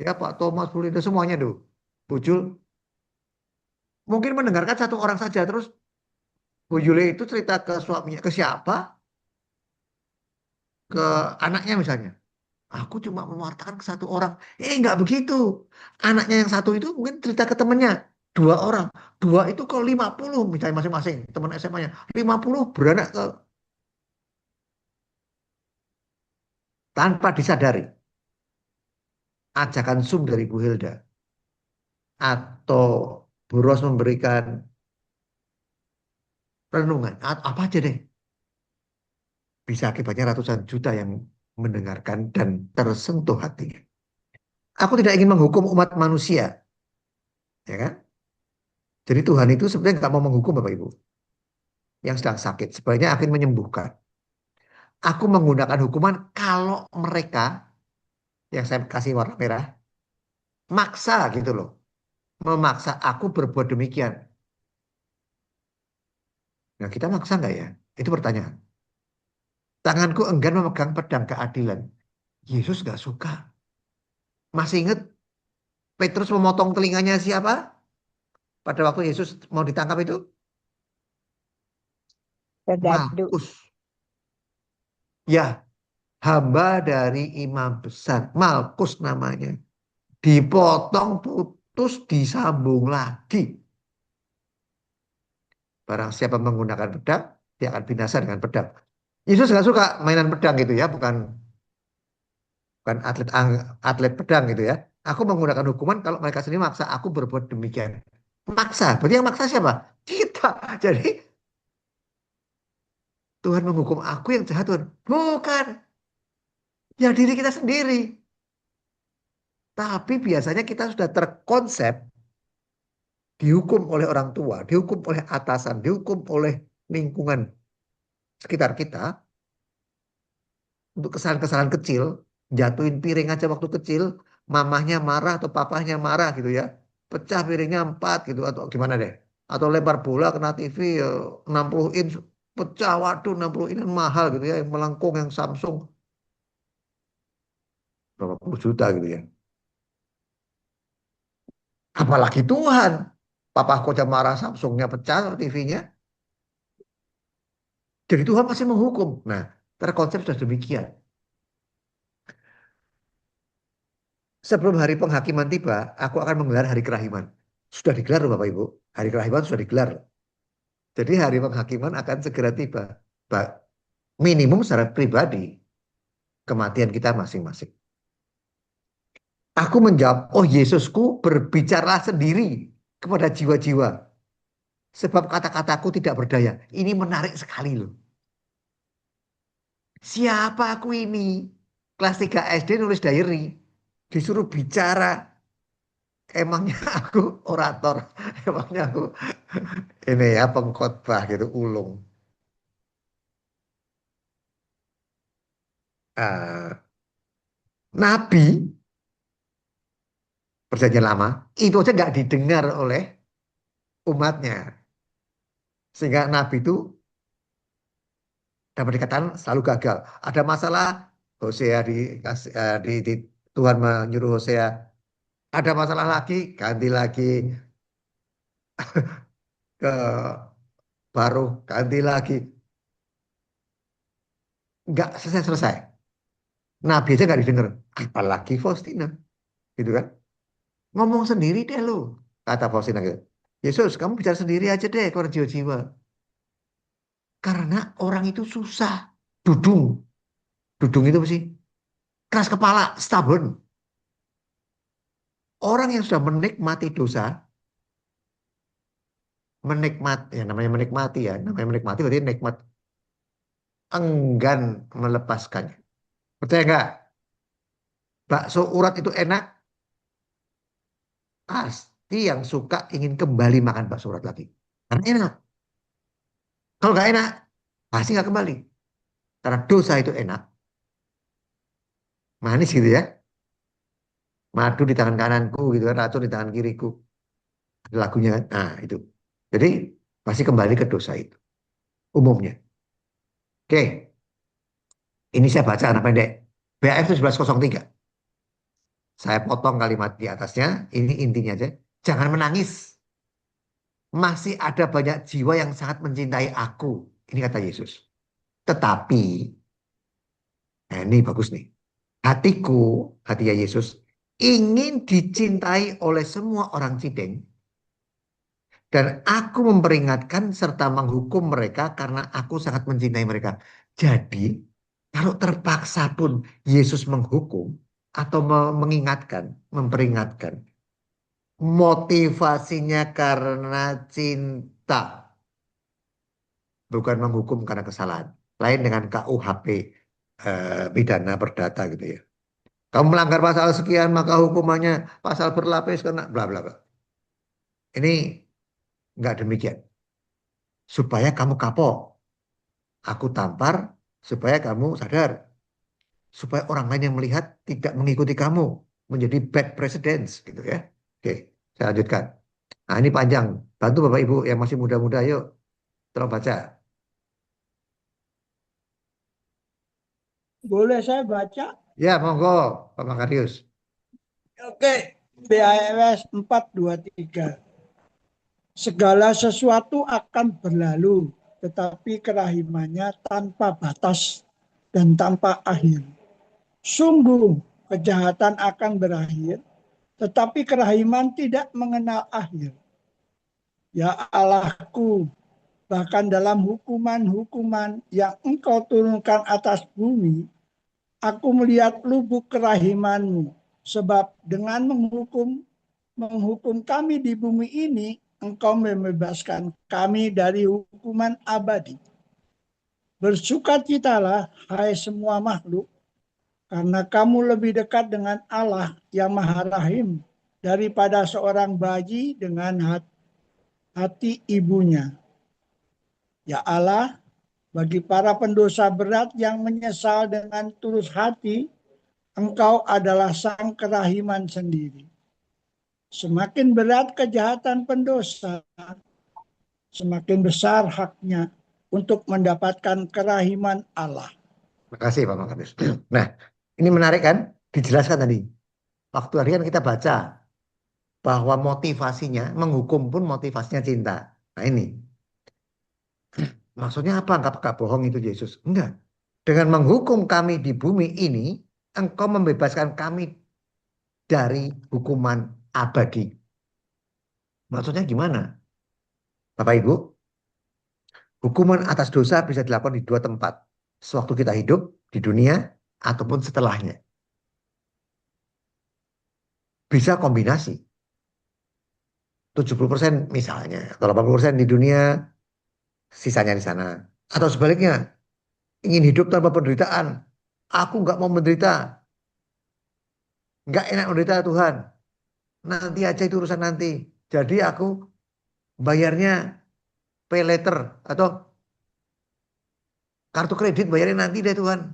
Ya Pak Thomas, Bu Linda, semuanya tuh. Bu Jul, mungkin mendengarkan satu orang saja. Terus Bu Yule itu cerita ke suaminya, ke siapa? Ke anaknya misalnya. Aku cuma mewartakan ke satu orang. Nggak begitu. Anaknya yang satu itu mungkin cerita ke temennya. Dua orang. Dua itu ke 50 misalnya masing-masing. Teman SMA-nya. 50 beranak ke tanpa disadari. Ajakan Zoom dari Bu Hilda. Atau Bu Ros memberikan renungan. Apa aja deh. Bisa akibatnya ratusan juta yang mendengarkan dan tersentuh hatinya. Aku tidak ingin menghukum umat manusia. Ya kan? Jadi Tuhan itu sebenarnya nggak mau menghukum Bapak Ibu. Yang sedang sakit. Sebenarnya akan menyembuhkan. Aku menggunakan hukuman kalau mereka yang saya kasih warna merah maksa gitu loh. Memaksa aku berbuat demikian. Nah kita maksa nggak ya? Itu pertanyaan. Tanganku enggan memegang pedang keadilan. Yesus nggak suka. Masih ingat Petrus memotong telinganya siapa? Pada waktu Yesus mau ditangkap itu? Tergadu. Malkus. Ya, hamba dari imam besar. Malkus namanya. Dipotong putus disambung lagi. Barang siapa menggunakan pedang, dia akan binasa dengan pedang. Yesus nggak suka mainan pedang gitu ya, bukan bukan atlet pedang gitu ya. Aku menggunakan hukuman kalau mereka sendiri maksa aku berbuat demikian. Maksa, berarti yang maksa siapa? Kita. Jadi Tuhan menghukum aku yang jahat Tuhan. Bukan, ya diri kita sendiri. Tapi biasanya kita sudah terkonsep dihukum oleh orang tua, dihukum oleh atasan, dihukum oleh lingkungan sekitar kita untuk kesalahan-kesalahan kecil, jatuhin piring aja waktu kecil, mamahnya marah atau papahnya marah gitu ya, pecah piringnya 4 gitu atau gimana deh, atau lempar bola kena TV 60 inch pecah, waduh 60 inch mahal gitu ya, yang melengkung yang Samsung berapa puluh juta gitu ya. Apalagi Tuhan, papaku aja marah Samsungnya pecah TV-nya, jadi Tuhan masih menghukum. Nah, terkonsep sudah demikian. Sebelum hari penghakiman tiba, aku akan menggelar hari kerahiman. Sudah digelar loh Bapak Ibu. Hari kerahiman sudah digelar. Jadi hari penghakiman akan segera tiba. Minimum secara pribadi, kematian kita masing-masing. Aku menjawab, oh Yesusku berbicara sendiri kepada jiwa-jiwa. Sebab kata-kataku tidak berdaya. Ini menarik sekali loh. Siapa aku ini? Kelas 3 SD nulis diary. Disuruh bicara. Emangnya aku orator. Emangnya aku ini ya pengkhotbah gitu ulung. eh, nabi perjanjian lama itu aja nggak didengar oleh umatnya, sehingga nabi itu dapat dikatakan selalu gagal. Ada masalah, Hosea Tuhan menyuruh Hosea. Ada masalah lagi, ganti lagi ke Baruh, ganti lagi. Nggak selesai-selesai. Nabi aja nggak didengar. Apalagi Faustina, gitu kan. Ngomong sendiri deh lu, kata Faustina gitu. Yesus, kamu bicara sendiri aja deh kepada jiwa-jiwa. Karena orang itu susah. Dudung. Dudung itu apa sih? Keras kepala, stubborn. Orang yang sudah menikmati dosa, namanya menikmati berarti nikmat, enggan melepaskannya. Percaya nggak? Bakso urat itu enak, pasti yang suka ingin kembali makan bakso urat lagi. Karena enak. Kalau nggak enak, pasti nggak kembali. Karena dosa itu enak, manis gitu ya. Madu di tangan kananku gitu kan, racun di tangan kiriku. Ada lagunya kan. Nah itu. Jadi pasti kembali ke dosa itu. Umumnya. Oke. Ini saya baca anak pendek. BAF 1103. Saya potong kalimat di atasnya. Ini intinya aja. Jangan menangis. Masih ada banyak jiwa yang sangat mencintai aku. Ini kata Yesus. Tetapi, nah ini bagus nih. Hatiku, hatinya Yesus, ingin dicintai oleh semua orang Cideng. Dan aku memperingatkan serta menghukum mereka karena aku sangat mencintai mereka. Jadi, kalau terpaksa pun Yesus menghukum atau mengingatkan, memperingatkan, motivasinya karena cinta, bukan menghukum karena kesalahan. Lain dengan KUHP, pidana perdata gitu ya. Kamu melanggar pasal sekian maka hukumannya pasal berlapis karena bla bla bla. Ini nggak demikian. Supaya kamu kapok, aku tampar supaya kamu sadar, supaya orang lain yang melihat tidak mengikuti kamu menjadi bad precedents gitu ya. Oke, saya lanjutkan. Nah, ini panjang. Bantu Bapak Ibu yang masih muda-muda, yuk tolong baca. Boleh saya baca? Ya, monggo, Pak Makarius. Oke, BAEWS 423. Segala sesuatu akan berlalu, tetapi kerahimannya tanpa batas dan tanpa akhir. Sungguh, kejahatan akan berakhir, tetapi kerahiman tidak mengenal akhir. Ya Allahku, bahkan dalam hukuman-hukuman yang Engkau turunkan atas bumi, aku melihat lubuk kerahimanmu, sebab dengan menghukum kami di bumi ini, Engkau membebaskan kami dari hukuman abadi. Bersukacitalah, hai semua makhluk, karena kamu lebih dekat dengan Allah yang Maha Rahim daripada seorang bayi dengan hati ibunya. Ya Allah, bagi para pendosa berat yang menyesal dengan tulus hati, Engkau adalah sang kerahiman sendiri. Semakin berat kejahatan pendosa, semakin besar haknya untuk mendapatkan kerahiman Allah. Terima kasih Pak Makarius. Nah, ini menarik kan? Dijelaskan tadi. Waktu harian kita baca bahwa motivasinya, menghukum pun motivasinya cinta. Nah ini, maksudnya apa? Enggak bohong itu Yesus. Enggak. Dengan menghukum kami di bumi ini, engkau membebaskan kami dari hukuman abadi. Maksudnya gimana? Bapak Ibu, hukuman atas dosa bisa dilakukan di dua tempat. Sewaktu kita hidup di dunia ataupun setelahnya. Bisa kombinasi. 70% misalnya, atau 80% di dunia, sisanya di sana. Atau sebaliknya, ingin hidup tanpa penderitaan. Aku nggak mau menderita. Nggak enak menderita Tuhan. Nanti aja itu urusan nanti. Jadi aku bayarnya pay later atau kartu kredit bayarnya nanti deh Tuhan.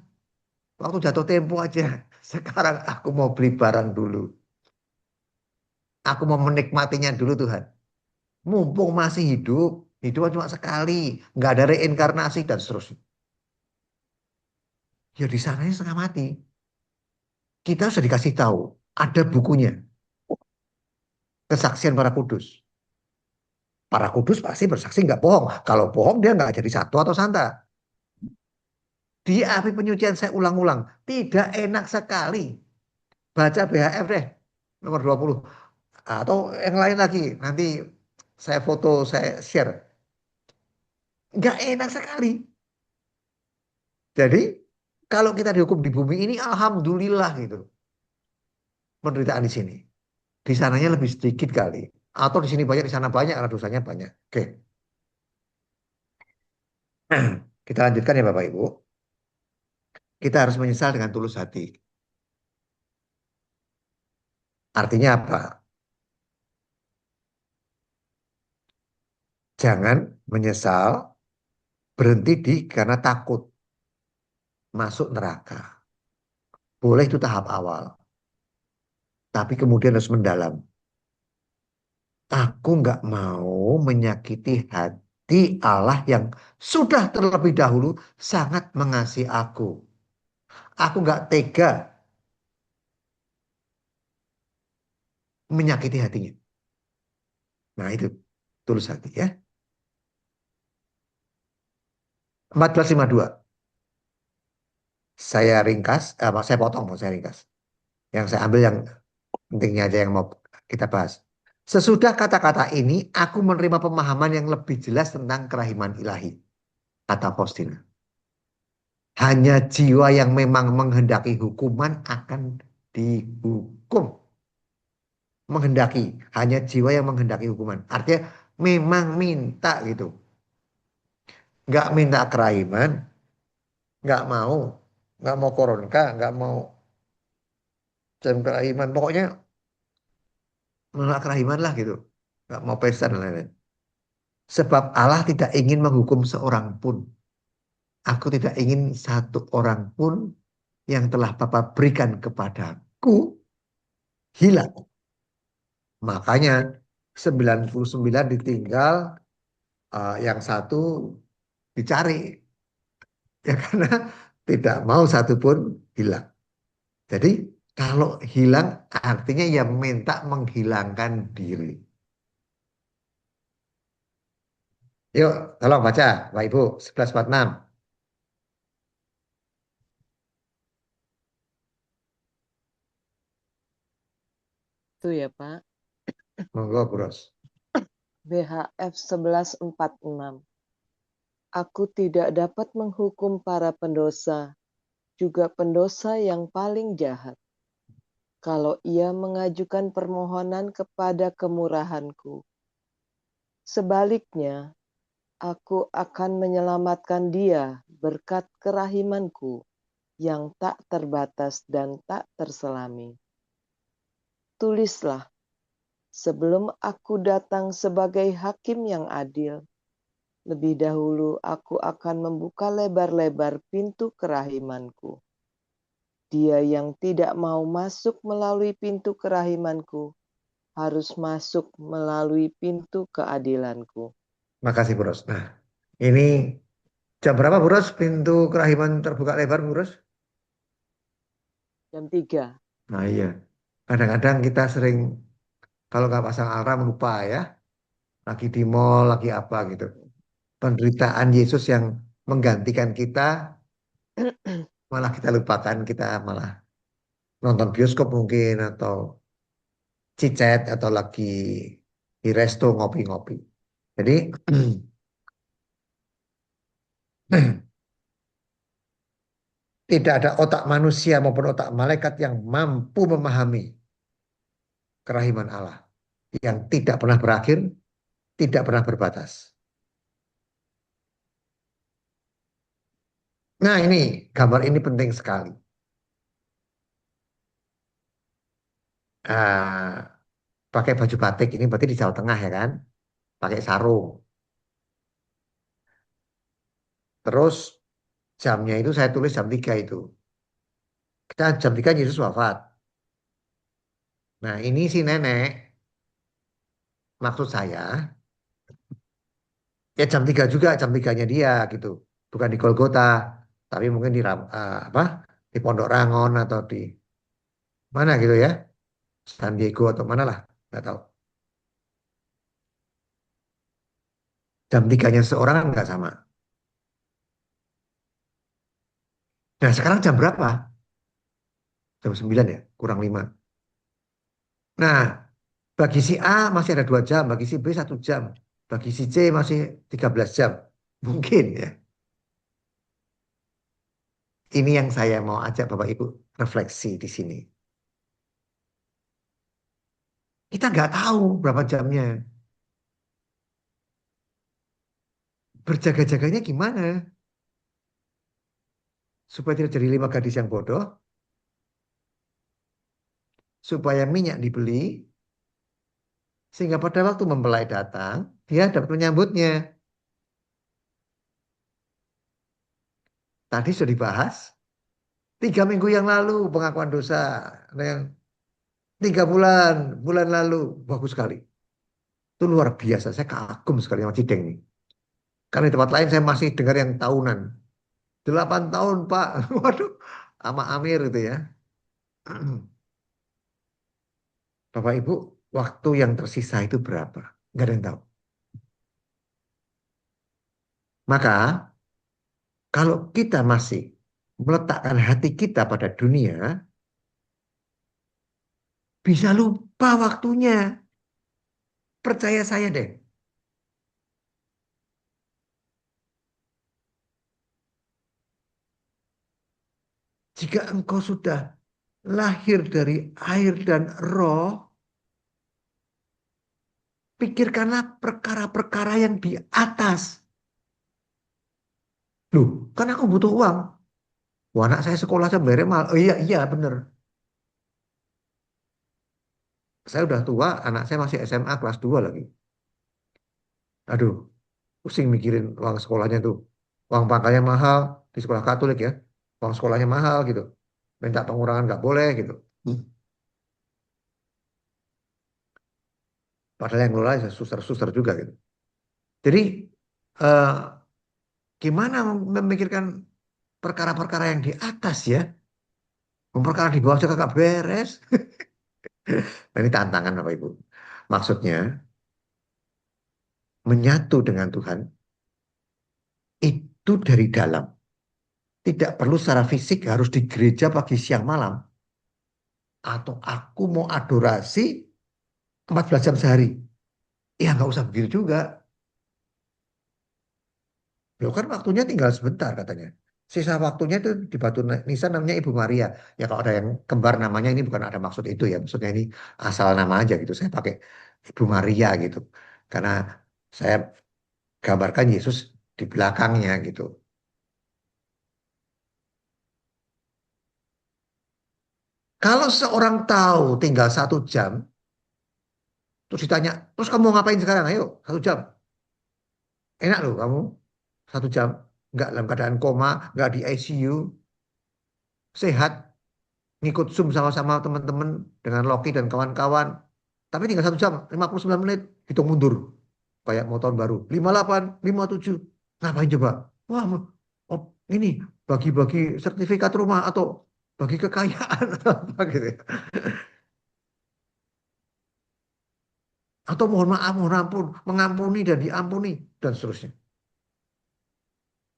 Waktu jatuh tempo aja. Sekarang aku mau beli barang dulu. Aku mau menikmatinya dulu Tuhan. Mumpung masih hidup. Hidup cuma sekali. Nggak ada reinkarnasi dan seterusnya. Ya di sananya setengah mati. Kita sudah dikasih tahu. Ada bukunya. Kesaksian para kudus. Para kudus pasti bersaksi nggak bohong. Kalau bohong dia nggak jadi satu atau santa. Di api penyucian saya ulang-ulang. Tidak enak sekali. Baca BHF deh. Nomor 20. Atau yang lain lagi. Nanti saya foto, saya share. Nggak enak sekali. Jadi kalau kita dihukum di bumi ini, alhamdulillah gitu. Penderitaan di sini. Di sananya lebih sedikit kali. Atau di sini banyak, di sana banyak, karena dosanya banyak. Oke. Kita lanjutkan ya Bapak Ibu. Kita harus menyesal dengan tulus hati. Artinya apa? Jangan menyesal, berhenti di karena takut masuk neraka. Boleh itu tahap awal. Tapi kemudian harus mendalam. Aku nggak mau menyakiti hati Allah yang sudah terlebih dahulu sangat mengasihi aku. Aku nggak tega menyakiti hatinya. Nah itu tulus hati ya. 1452. Saya ringkas, saya potong, mau saya ringkas. Yang saya ambil yang pentingnya aja yang mau kita bahas. Sesudah kata-kata ini, aku menerima pemahaman yang lebih jelas tentang kerahiman ilahi. Kata Faustina. Hanya jiwa yang memang menghendaki hukuman akan dihukum. Menghendaki. Hanya jiwa yang menghendaki hukuman. Artinya memang minta gitu. Nggak minta kerahiman. Nggak mau. Nggak mau koronka. Nggak mau jam kerahiman. Pokoknya menolak kerahiman lah gitu. Nggak mau pesta dan lain-lain. Sebab Allah tidak ingin menghukum seorang pun. Aku tidak ingin satu orang pun yang telah Bapa berikan kepadaku hilang. Makanya 99 ditinggal, yang satu dicari. Ya karena tidak mau satu pun hilang. Jadi kalau hilang artinya ya minta menghilangkan diri. Yuk, tolong baca, Pak Ibu, 1146. Itu ya Pak. Monggo, Bros. BHF 1146. Aku tidak dapat menghukum para pendosa, juga pendosa yang paling jahat. Kalau ia mengajukan permohonan kepada kemurahanku. Sebaliknya, aku akan menyelamatkan dia berkat kerahimanku yang tak terbatas dan tak terselami. Tulislah, sebelum aku datang sebagai hakim yang adil, lebih dahulu aku akan membuka lebar-lebar pintu kerahimanku. Dia yang tidak mau masuk melalui pintu kerahimanku, harus masuk melalui pintu keadilanku. Makasih, Bros. Nah, ini jam berapa, Bros? Pintu kerahiman terbuka lebar, Bros? Jam 3. Nah, iya. Kadang-kadang kita sering, kalau nggak pasang alarm, lupa ya. Lagi di mall, lagi apa gitu. Penderitaan Yesus yang menggantikan kita, malah kita lupakan, kita malah nonton bioskop mungkin, atau cicet, atau lagi di resto ngopi-ngopi. Jadi, tidak ada otak manusia maupun otak malaikat yang mampu memahami kerahiman Allah. Yang tidak pernah berakhir, tidak pernah berbatas. Nah ini, gambar ini penting sekali. Pakai baju batik, ini berarti di Jawa Tengah ya kan? Pakai sarung. Terus jamnya itu saya tulis jam 3 itu. Kita jam 3 Yesus wafat. Nah ini si nenek, maksud saya, ya jam 3 juga, jam 3-nya dia gitu. Bukan di Golgota, tapi mungkin di apa, di Pondok Rangon atau di mana gitu ya, San Diego atau mana lah, nggak tahu. Jam 3-nya seorang kan nggak sama. Nah sekarang jam berapa? Jam 9 ya, kurang 5. Nah, bagi si A masih ada 2 jam, bagi si B 1 jam, bagi si C masih 13 jam. Mungkin ya. Ini yang saya mau ajak Bapak Ibu refleksi di sini. Kita nggak tahu berapa jamnya. Berjaga-jaganya gimana? Supaya tidak jadi 5 gadis yang bodoh, supaya minyak dibeli, sehingga pada waktu mempelai datang, dia dapat menyambutnya. Tadi sudah dibahas, 3 minggu yang lalu pengakuan dosa. Nah, yang 3 bulan, bulan lalu, bagus sekali. Itu luar biasa, saya kagum sekali sama Cideng nih. Karena di tempat lain saya masih dengar yang tahunan. 8 tahun Pak, waduh, sama Amir itu ya. Bapak Ibu, waktu yang tersisa itu berapa? Nggak ada yang tahu. Maka, kalau kita masih meletakkan hati kita pada dunia, bisa lupa waktunya. Percaya saya deh. Jika engkau sudah lahir dari air dan roh, pikirkanlah perkara-perkara yang di atas. Loh, kan aku butuh uang. Wah, anak saya sekolah saya bayarnya mahal. Oh iya, iya bener. Saya udah tua, anak saya masih SMA kelas 2 lagi. Aduh, pusing mikirin uang sekolahnya tuh. Uang pangkalnya mahal di sekolah Katolik ya. Uang sekolahnya mahal gitu. Minta pengurangan nggak boleh gitu. Padahal yang ngelola ya suster-suster juga gitu. Jadi eh, gimana memikirkan perkara-perkara yang di atas ya? Perkara di bawah juga gak beres. Nah, ini tantangan Bapak Ibu. Maksudnya menyatu dengan Tuhan itu dari dalam. Tidak perlu secara fisik harus di gereja pagi siang malam. Atau aku mau adorasi 14 jam sehari. Ya nggak usah begitu juga. Loh kan waktunya tinggal sebentar katanya. Sisa waktunya itu di Batu Nisan namanya Ibu Maria. Ya kalau ada yang kembar namanya ini bukan ada maksud itu ya. Maksudnya ini asal nama aja gitu. Saya pakai Ibu Maria gitu. Karena saya gambarkan Yesus di belakangnya gitu. Kalau seorang tahu tinggal 1 jam, terus ditanya, terus kamu mau ngapain sekarang? Ayo, 1 jam. Enak loh kamu, 1 jam. Nggak dalam keadaan koma, nggak di ICU, sehat, ngikut Zoom sama-sama teman-teman dengan Loki dan kawan-kawan. Tapi tinggal 1 jam, 59 menit, hitung mundur. Kayak mau tahun baru. 58, 57. Ngapain coba? Wah, oh, ini bagi-bagi sertifikat rumah atau bagi kekayaan atau apa gitu ya. Atau mohon maaf, mohon ampun, mengampuni dan diampuni dan seterusnya.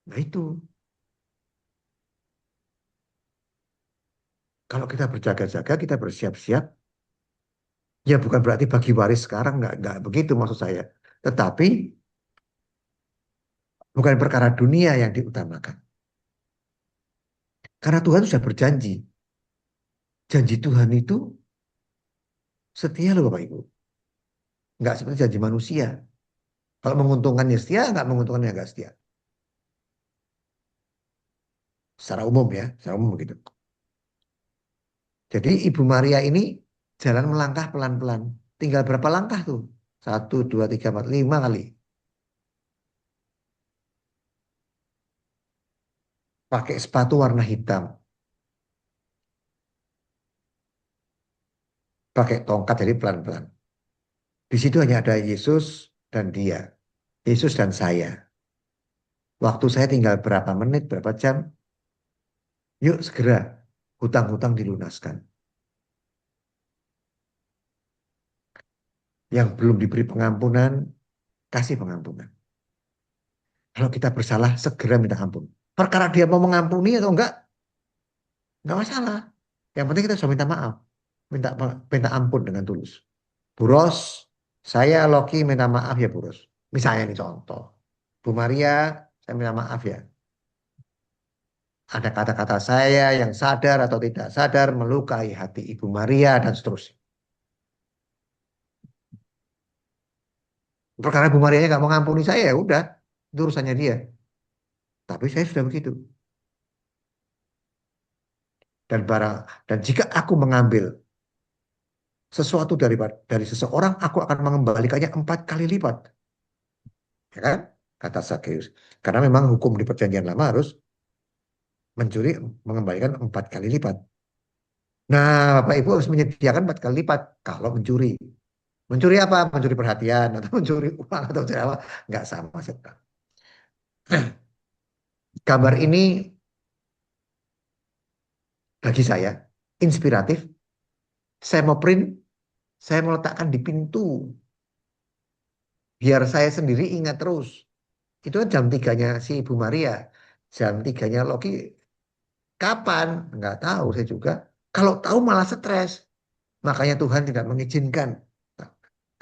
Nah itu, kalau kita berjaga-jaga, kita bersiap-siap, ya bukan berarti bagi waris sekarang, nggak begitu maksud saya. Tetapi bukan perkara dunia yang diutamakan. Karena Tuhan sudah berjanji. Janji Tuhan itu setia loh Bapak Ibu. Nggak seperti janji manusia. Kalau menguntungkannya setia, nggak menguntungkannya nggak setia. Secara umum ya, secara umum begitu. Jadi Ibu Maria ini jalan melangkah pelan-pelan. Tinggal berapa langkah tuh? 1, 2, 3, 4, 5 kali. Pakai sepatu warna hitam. pakai tongkat jadi pelan-pelan. Di situ hanya ada Yesus dan dia, Yesus dan saya. Waktu saya tinggal berapa menit, berapa jam, yuk segera hutang-hutang dilunaskan. Yang belum diberi pengampunan, kasih pengampunan. Kalau kita bersalah, segera minta ampun. Perkara dia mau mengampuni atau enggak masalah. Yang penting kita sudah minta maaf. Minta ampun dengan tulus. Bu Ros, saya Loki minta maaf ya Bu Ros. Misalnya ini contoh. Bu Maria, saya minta maaf ya. Ada kata-kata saya yang sadar atau tidak sadar melukai hati Ibu Maria dan seterusnya. Perkara Bu Maria nggak mau ngampuni saya, ya udah, itu urusannya dia. Tapi saya sudah begitu. Dan jika aku mengambil sesuatu dari seseorang, aku akan mengembalikannya 4 kali lipat. Ya kan? Kata Sakeus. Karena memang hukum di perjanjian lama harus mencuri mengembalikan 4 kali lipat. Nah, Bapak Ibu harus menyediakan 4 kali lipat kalau mencuri. Mencuri apa? Mencuri perhatian atau mencuri uang atau mencuri apa? Nggak sama sekali. Gambar ini bagi saya inspiratif. Saya mau print, saya mau letakkan di pintu. Biar saya sendiri ingat terus. Itu kan jam 3-nya si Ibu Maria. Jam 3-nya Loki kapan? Nggak tahu saya juga. Kalau tahu malah stres. Makanya Tuhan tidak mengizinkan.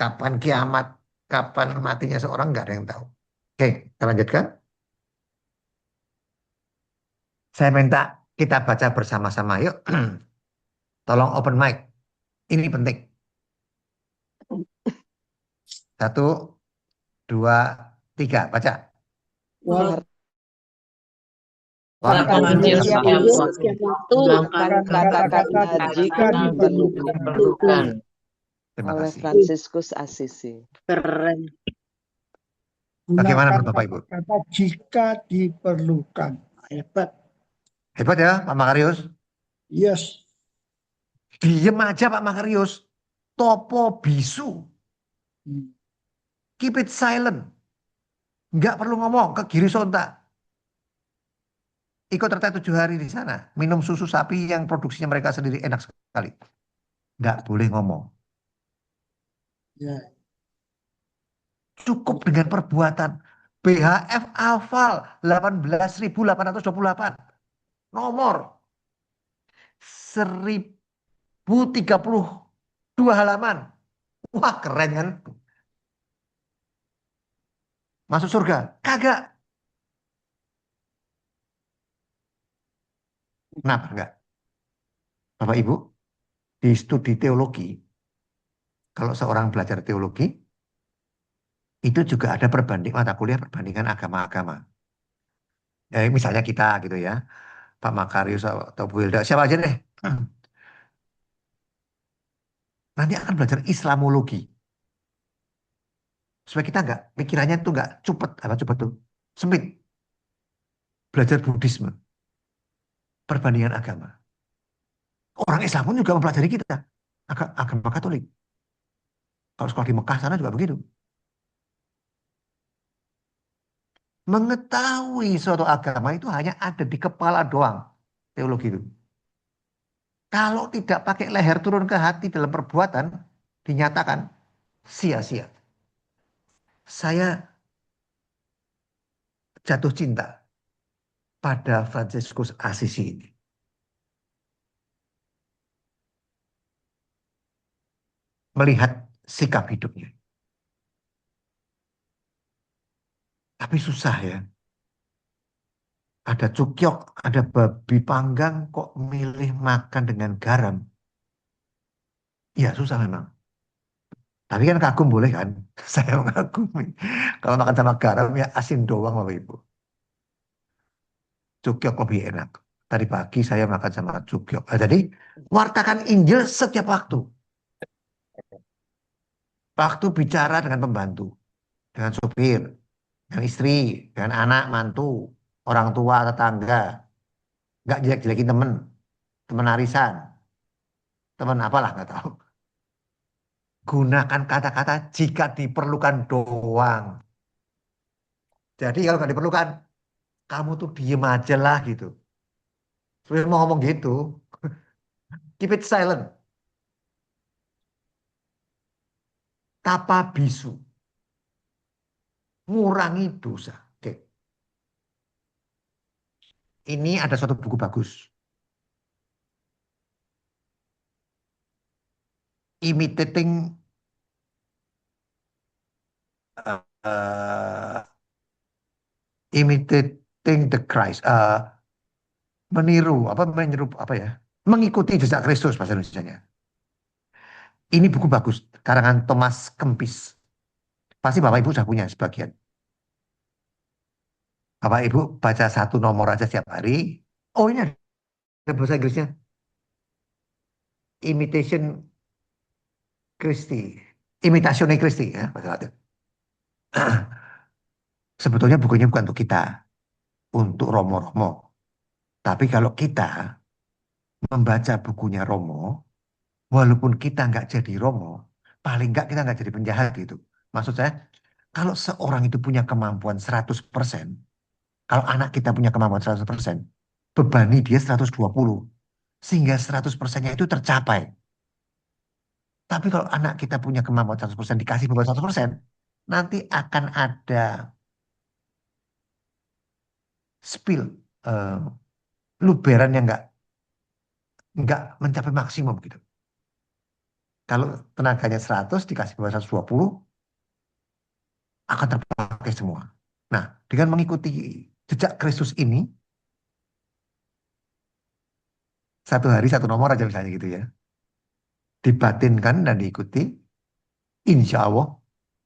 Kapan kiamat, kapan matinya seorang nggak ada yang tahu. Oke, kita lanjutkan. Saya minta kita baca bersama-sama yuk. Tolong open mic. Ini penting. 1, 2, 3, baca. Setiap waktu melakukan kata-kata jika diperlukan Terima oleh kasih. Fransiskus Assisi. keren. Bagaimana Gunakan menurut Bapak Ibu? kata jika diperlukan. Hebat. Hebat ya Pak Makarius? Yes. Diem aja Pak Makarius. Topo bisu. Keep it silent. Nggak perlu ngomong ke Giri Sonta. Ikut tertai 7 hari di sana. Minum susu sapi yang produksinya mereka sendiri enak sekali. Nggak boleh ngomong. Ya. Cukup dengan perbuatan. BHF hafal 18.828. Nomor 1032 halaman. Wah keren kan? Masuk surga? Kagak. Kenapa enggak? Bapak Ibu, di studi teologi, kalau seorang belajar teologi, itu juga ada mata kuliah perbandingan agama-agama. Misalnya kita gitu ya, Pak Makarius atau Bu Hilda, siapa aja deh. Nanti akan belajar Islamologi. Supaya kita enggak, pikirannya itu enggak cupet, apa cupet tuh? Sempit. Belajar Buddhisme. Perbandingan agama. Orang Islam pun juga mempelajari kita. Agama Katolik. Kalau sekolah di Mekah sana juga begitu. Mengetahui suatu agama itu hanya ada di kepala doang. Teologi itu. Kalau tidak pakai leher turun ke hati dalam perbuatan, dinyatakan sia-sia. Saya jatuh cinta pada Fransiskus Assisi ini. Melihat sikap hidupnya. Tapi susah ya. Ada cukyok, ada babi panggang, kok milih makan dengan garam? Ya susah memang. Tapi kan kagum boleh kan? Saya mengagumi. Kalau makan sama garam ya asin doang Bapak Ibu. Cukyok lebih enak. Tadi pagi saya makan sama cukyok. Jadi wartakan Injil setiap waktu. Waktu bicara dengan pembantu, dengan supir, dengan istri, dengan anak, mantu, orang tua, tetangga. Nggak jelek-jelekin teman arisan. Teman apalah nggak tahu. gunakan kata-kata jika diperlukan doang. Jadi kalau nggak diperlukan, kamu tuh diem aja lah gitu. Sebenarnya mau ngomong gitu, keep it silent. Tapa bisu, ngurangi dosa. Oke, ini ada suatu buku bagus. Imitating uh, Imitating the Christ. Meniru apa menyerup apa ya? Mengikuti jejak Kristus bahasa Indonesianya. Ini buku bagus karangan Thomas Kempis. Pasti Bapak Ibu sudah punya sebagian. Bapak Ibu baca satu nomor aja setiap hari. Oh, ini ada bahasa Inggrisnya. Imitation Christi. Imitasione Christi ya, bahasa Latin. Sebetulnya bukunya bukan untuk kita, untuk Romo-Romo. Tapi kalau kita membaca bukunya Romo, walaupun kita nggak jadi Romo, paling nggak kita nggak jadi penjahat gitu. Maksud saya, kalau seorang itu punya kemampuan 100%, kalau anak kita punya kemampuan 100%, bebani dia 120, sehingga 100%-nya itu tercapai. Tapi kalau anak kita punya kemampuan 100%, dikasih beban 100%, nanti akan ada spill, eh, luberan yang nggak mencapai maksimum gitu. Kalau tenaganya 100 dikasih beban 120, akan terpakai semua. Nah, dengan mengikuti jejak Kristus ini, satu hari satu nomor aja misalnya gitu ya, dibatinkan dan diikuti, insya Allah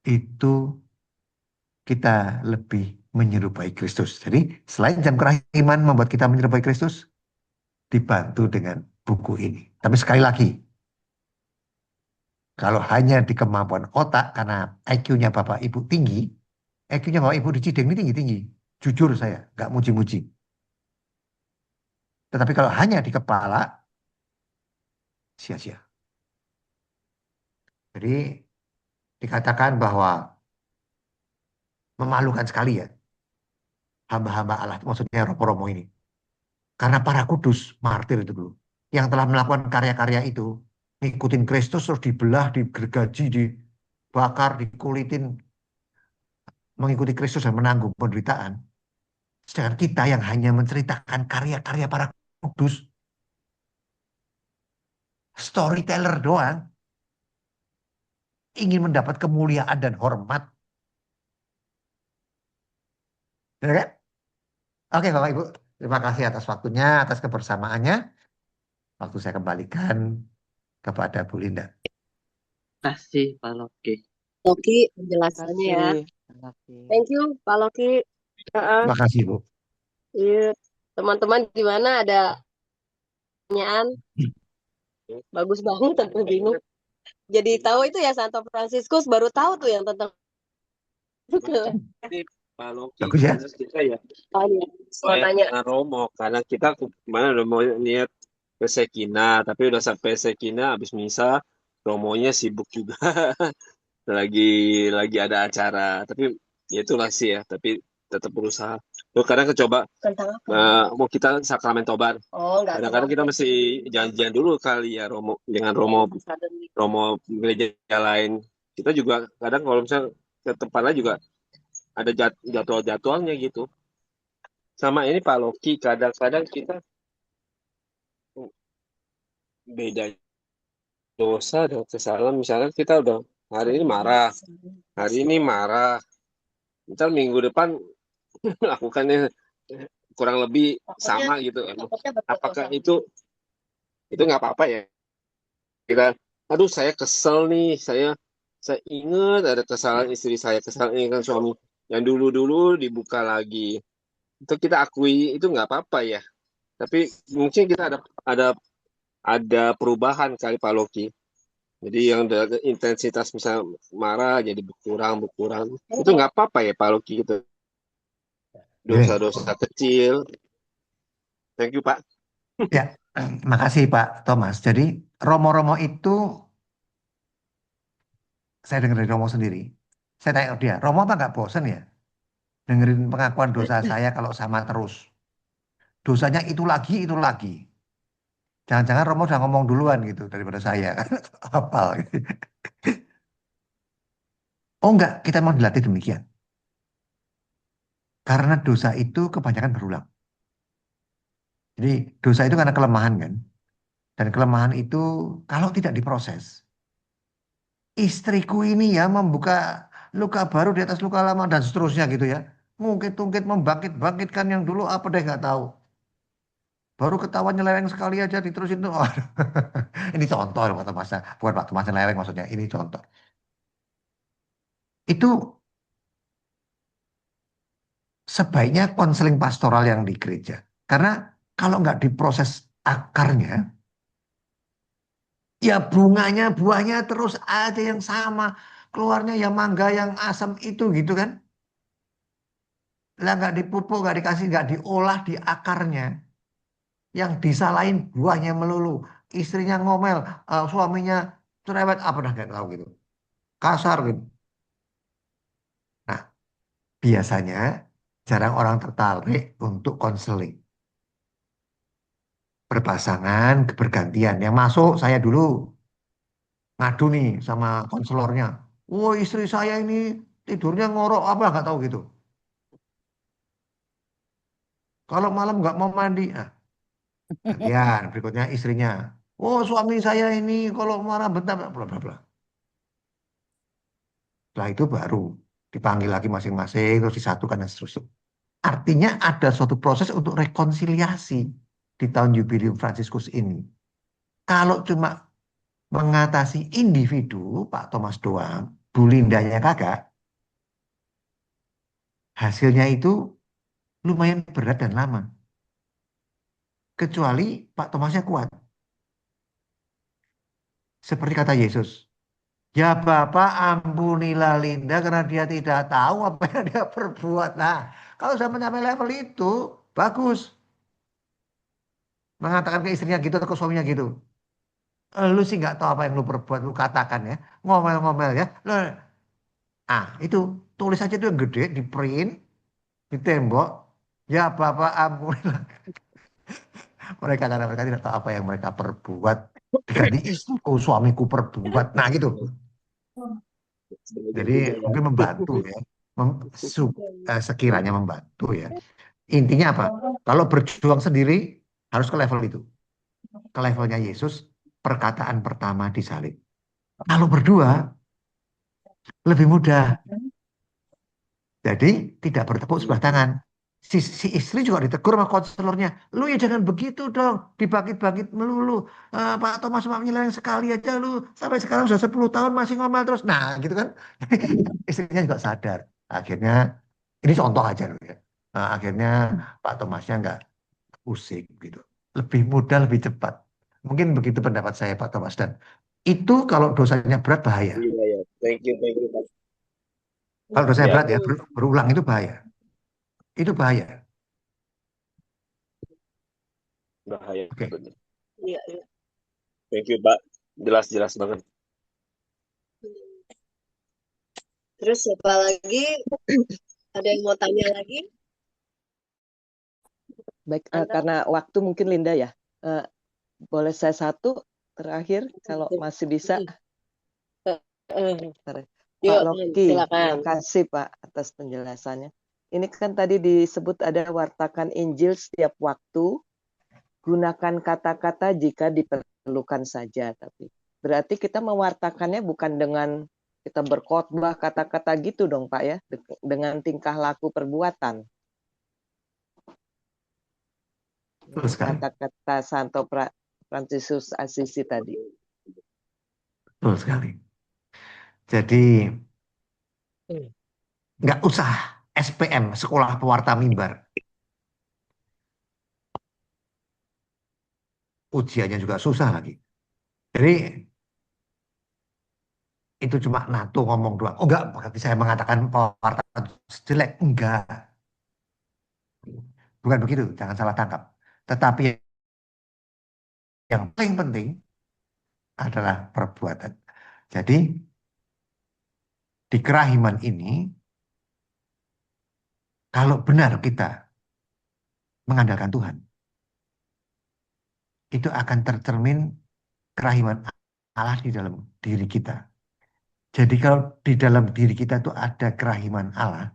itu kita lebih menyerupai Kristus. Jadi selain jam kerahiman membuat kita menyerupai Kristus, dibantu dengan buku ini. Tapi sekali lagi, kalau hanya di kemampuan otak, karena IQ-nya Bapak Ibu tinggi, IQ-nya Bapak Ibu di Cideng ini tinggi-tinggi. Jujur saya, nggak muji-muji. Tetapi kalau hanya di kepala, sia-sia. Jadi dikatakan bahwa memalukan sekali ya hamba-hamba Allah, maksudnya romo-romo ini. Karena para kudus, martir itu dulu, yang telah melakukan karya-karya itu, ngikutin Kristus terus dibelah, digergaji, dibakar, dikulitin, mengikuti Kristus dan menanggung penderitaan. Sedangkan kita yang hanya menceritakan karya-karya para kudus, storyteller doang, ingin mendapat kemuliaan dan hormat. Ya kan? Oke Bapak Ibu, terima kasih atas waktunya, atas kebersamaannya. Waktu saya kembalikan kepada Bu Linda. Kasih Pak Loki. Loki Terima penjelasannya ya. kasih. Terima kasih. Thank you Pak Loki. Terima kasih Bu. Iya. Teman-teman gimana, ada pertanyaan? Bagus banget tapi bingung. Jadi tahu itu ya Santo Fransiskus, baru tahu tuh yang tentang Ini Pak Loki, Bagus ya? karena kita ya oh, iya. Mau tanya. Romo, karena kita kemana udah mau niat ke Sekina, tapi udah sampai Sekina habis misa, Romonya sibuk juga. lagi ada acara, tapi ya itulah sih ya, tapi tetap berusaha. Loh, kadang coba Tentang apa? mau kita sakramen tobat, Oh, enggak kadang-kadang kita mesti janjian dulu kali ya Romo dengan Romo gereja lain. Kita juga kadang kalau misalnya ke tempatnya juga ada jadwal-jadwalnya gitu. Sama ini Pak Loki, kadang-kadang kita beda dosa dan kesalahan. Misalnya kita udah hari ini marah, ntar minggu depan lakukannya kurang lebih sama gitu. Apakah itu nggak apa-apa ya? Kita, aduh saya kesel nih, saya ingat ada kesalahan istri saya, kesalahan suami yang dulu dibuka lagi. Itu kita akui, itu nggak apa-apa ya. Tapi mungkin kita ada perubahan kali Pak Loki. Jadi yang intensitas misalnya marah jadi berkurang. Itu nggak apa-apa ya Pak Loki gitu. Dosa-dosa kecil. Thank you Pak. Ya, makasih Pak Thomas. Jadi Romo-Romo itu saya dengar dari Romo sendiri. Saya tanya ke dia, Romo apa nggak bosan ya dengerin pengakuan dosa saya kalau sama terus? Dosanya itu lagi, itu lagi. Jangan-jangan Romo udah ngomong duluan gitu daripada saya. Hafal. Oh enggak, kita memang dilatih demikian. Karena dosa itu kebanyakan berulang. Jadi dosa itu karena kelemahan kan. Dan kelemahan itu kalau tidak diproses. Istriku ini ya membuka luka baru di atas luka lama dan seterusnya gitu ya. Ngungkit-ungkit membangkit-bangkitkan yang dulu apa deh nggak tahu. Baru ketahuan nyeleweng sekali aja diterusin tuh. Oh, ini contoh Pak Thomas. Bukan Pak Thomas nyeleweng maksudnya. Ini contoh. Itu sebaiknya konseling pastoral yang di gereja. Karena kalau nggak diproses akarnya, ya bunganya, buahnya terus aja yang sama. Keluarnya yang mangga, yang asam itu gitu kan. Lah nggak dipupuk, nggak dikasih, nggak diolah di akarnya. Yang disalahin buahnya melulu. Istrinya ngomel, suaminya cerewet, apa dah nggak tahu gitu. Kasar gitu. Nah, biasanya jarang orang tertarik untuk konseling. Berpasangan, bergantian. Yang masuk saya dulu ngadu nih sama konselornya. Wah istri saya ini tidurnya ngorok apa nggak tahu gitu. Kalau malam nggak mau mandi, nah, gantian berikutnya istrinya. Oh suami saya ini kalau marah bentar, bla bla bla. Setelah itu baru dipanggil lagi masing-masing, terus disatukan dan seterusnya. Artinya ada suatu proses untuk rekonsiliasi di tahun Jubileum Fransiskus ini. Kalau cuma mengatasi individu, Pak Thomas doang, Bu Lindanya kagak, hasilnya itu lumayan berat dan lama. Kecuali Pak Thomasnya kuat. Seperti kata Yesus, ya Bapak ampunilah Linda karena dia tidak tahu apa yang dia perbuat. Nah, kalau sudah mencapai level itu, bagus. Mengatakan ke istrinya gitu atau ke suaminya gitu. Lu sih nggak tahu apa yang lu perbuat, lu katakan ya. Ngomel-ngomel ya. Itu tulis aja tuh yang gede, di print, di tembok. Ya Bapak ampunilah. Mereka karena mereka tidak tahu apa yang mereka perbuat. Diganti istriku, suamiku perbuat. Nah gitu. Jadi mungkin membantu ya. Sekiranya membantu ya. Intinya apa? Kalau berjuang sendiri harus ke level itu. Ke levelnya Yesus, perkataan pertama disalib. Kalau berdua lebih mudah. Jadi tidak bertepuk sebelah tangan. Si istri juga ditegur sama konselornya. Lu ya jangan begitu dong. Dibangkit-bangkit melulu. Pak Thomas cuma menyeleweng sekali aja lu. Sampai sekarang sudah 10 tahun masih ngomel terus. Nah gitu kan. Istrinya juga sadar. Akhirnya, ini contoh aja loh ya. Akhirnya Pak Thomasnya nggak pusing gitu. Lebih mudah, lebih cepat. Mungkin begitu pendapat saya Pak Thomas. Dan itu kalau dosanya berat bahaya. Iya, ya. Thank you, Pak. Kalau dosanya Ya, berat ya, berulang itu bahaya. Itu bahaya. bahaya. Oke. Betul. Iya, iya. Thank you, Pak. Jelas-jelas banget. Terus siapa lagi? Ada yang mau tanya lagi? Baik, Anda? karena waktu mungkin Linda ya. Boleh saya satu terakhir kalau masih bisa. Pak Yuk, Loki, silakan. terima kasih Pak atas penjelasannya. Ini kan tadi disebut ada wartakan Injil setiap waktu, gunakan kata-kata jika diperlukan saja. Tapi berarti kita mewartakannya bukan dengan kita berkhotbah kata-kata gitu dong Pak ya, dengan tingkah laku perbuatan. Kata-kata Santo Fransiskus Assisi tadi. Betul sekali. Jadi nggak usah SPM, Sekolah Pewarta Mimbar. Ujiannya juga susah lagi. Jadi itu cuma NATO ngomong doang. Oh enggak, berarti saya mengatakan pewarta jelek. Enggak. Bukan begitu, jangan salah tangkap. Tetapi yang paling penting adalah perbuatan. Jadi di kerahiman ini, kalau benar kita mengandalkan Tuhan, itu akan tercermin kerahiman Allah di dalam diri kita. Jadi kalau di dalam diri kita itu ada kerahiman Allah,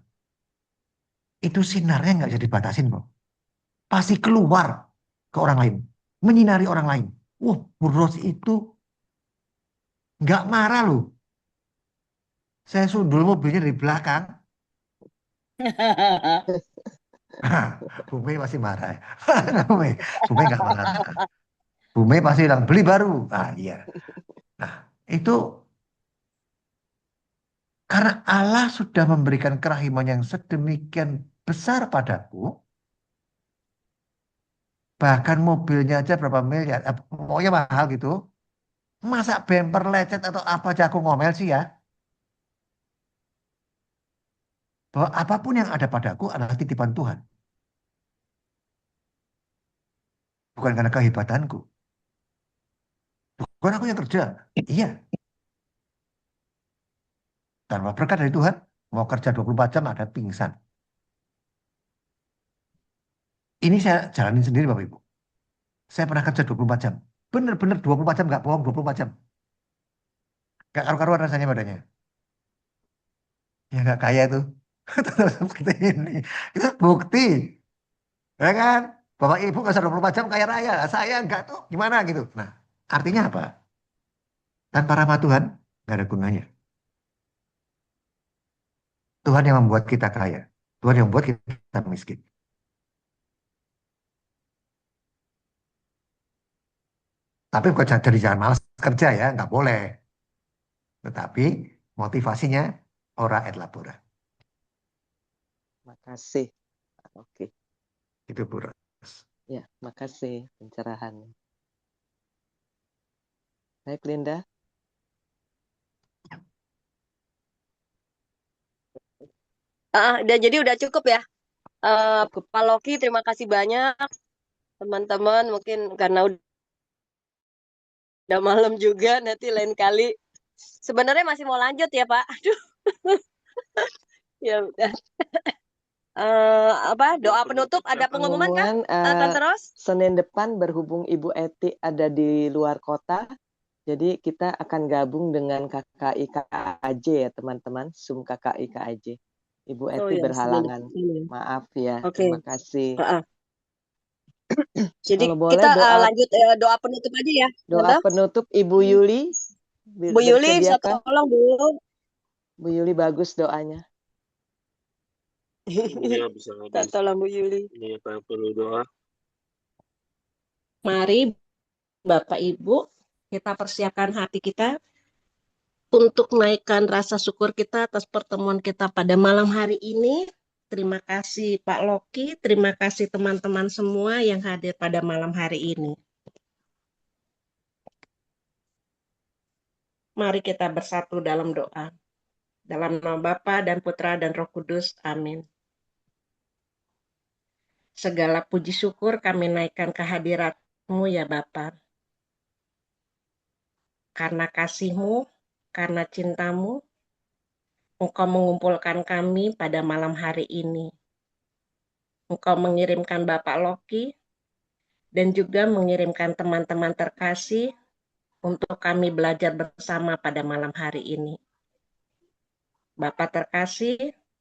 itu sinarnya nggak bisa dibatasin kok. Pasti keluar ke orang lain, menyinari orang lain. Wah, Bu Ros itu nggak marah loh. Saya sundul mobilnya dari belakang. Bu Mei masih marah. Bu Mei nggak marah. Bu Mei pasti bilang beli baru. Ah iya. Nah itu karena Allah sudah memberikan kerahiman yang sedemikian besar padaku, bahkan mobilnya aja berapa miliar, pokoknya mahal gitu. Masa bemper lecet atau apa aja aku ngomel sih ya. Bahwa apapun yang ada padaku adalah titipan Tuhan. Bukan karena kehebatanku. Bukan aku yang kerja. Iya. Tanpa berkat dari Tuhan, mau kerja 24 jam ada pingsan. Ini saya jalanin sendiri Bapak Ibu. Saya pernah kerja 24 jam. Bener-bener 24 jam, nggak bohong 24 jam. Nggak karu-karuan rasanya badannya. Ya nggak kaya tuh. Seperti ini. Itu bukti. Ya kan? Bapak Ibu nggak usah 24 jam kaya raya. Saya nggak tuh. Gimana gitu. Nah, artinya apa? Tanpa rahmat Tuhan, nggak ada gunanya. Tuhan yang membuat kita kaya. Tuhan yang membuat kita miskin. Tapi bukan jadi jangan malas kerja ya, nggak boleh. Tetapi motivasinya ora et labora. Makasih. Oke. Itu Bu Ros. Ya, makasih pencerahannya. Baik, Linda. Jadi udah cukup ya. Cukup. Pak Loki, terima kasih banyak. Teman-teman, mungkin karena udah malam juga, nanti lain kali. Sebenarnya masih mau lanjut ya, Pak. Aduh. Ya udah. Doa penutup ada pengumuman kah? Tante Ros? Senin depan berhubung Ibu Eti ada di luar kota, jadi kita akan gabung dengan KKI KAJ ya teman-teman, Zoom KKI KAJ. Ibu Eti berhalangan, maaf ya. Okay. Terima kasih. Jadi kalau boleh kita lanjut doa penutup aja ya. Doa penutup Ibu Yuli. Bu Yuli, tolong Bu. Bu Yuli bagus doanya. Iya, bisa tolong Bu Yuli. Ini apa perlu doa? Mari Bapak Ibu, kita persiapkan hati kita untuk naikkan rasa syukur kita atas pertemuan kita pada malam hari ini. Terima kasih Pak Loki, terima kasih teman-teman semua yang hadir pada malam hari ini. Mari kita bersatu dalam doa. Dalam nama Bapa dan Putra dan Roh Kudus. Amin. Segala puji syukur kami naikkan kehadirat-Mu ya Bapa. Karena kasih-Mu, karena cinta-Mu, Engkau mengumpulkan kami pada malam hari ini. Engkau mengirimkan Bapak Loki dan juga mengirimkan teman-teman terkasih untuk kami belajar bersama pada malam hari ini. Bapak terkasih,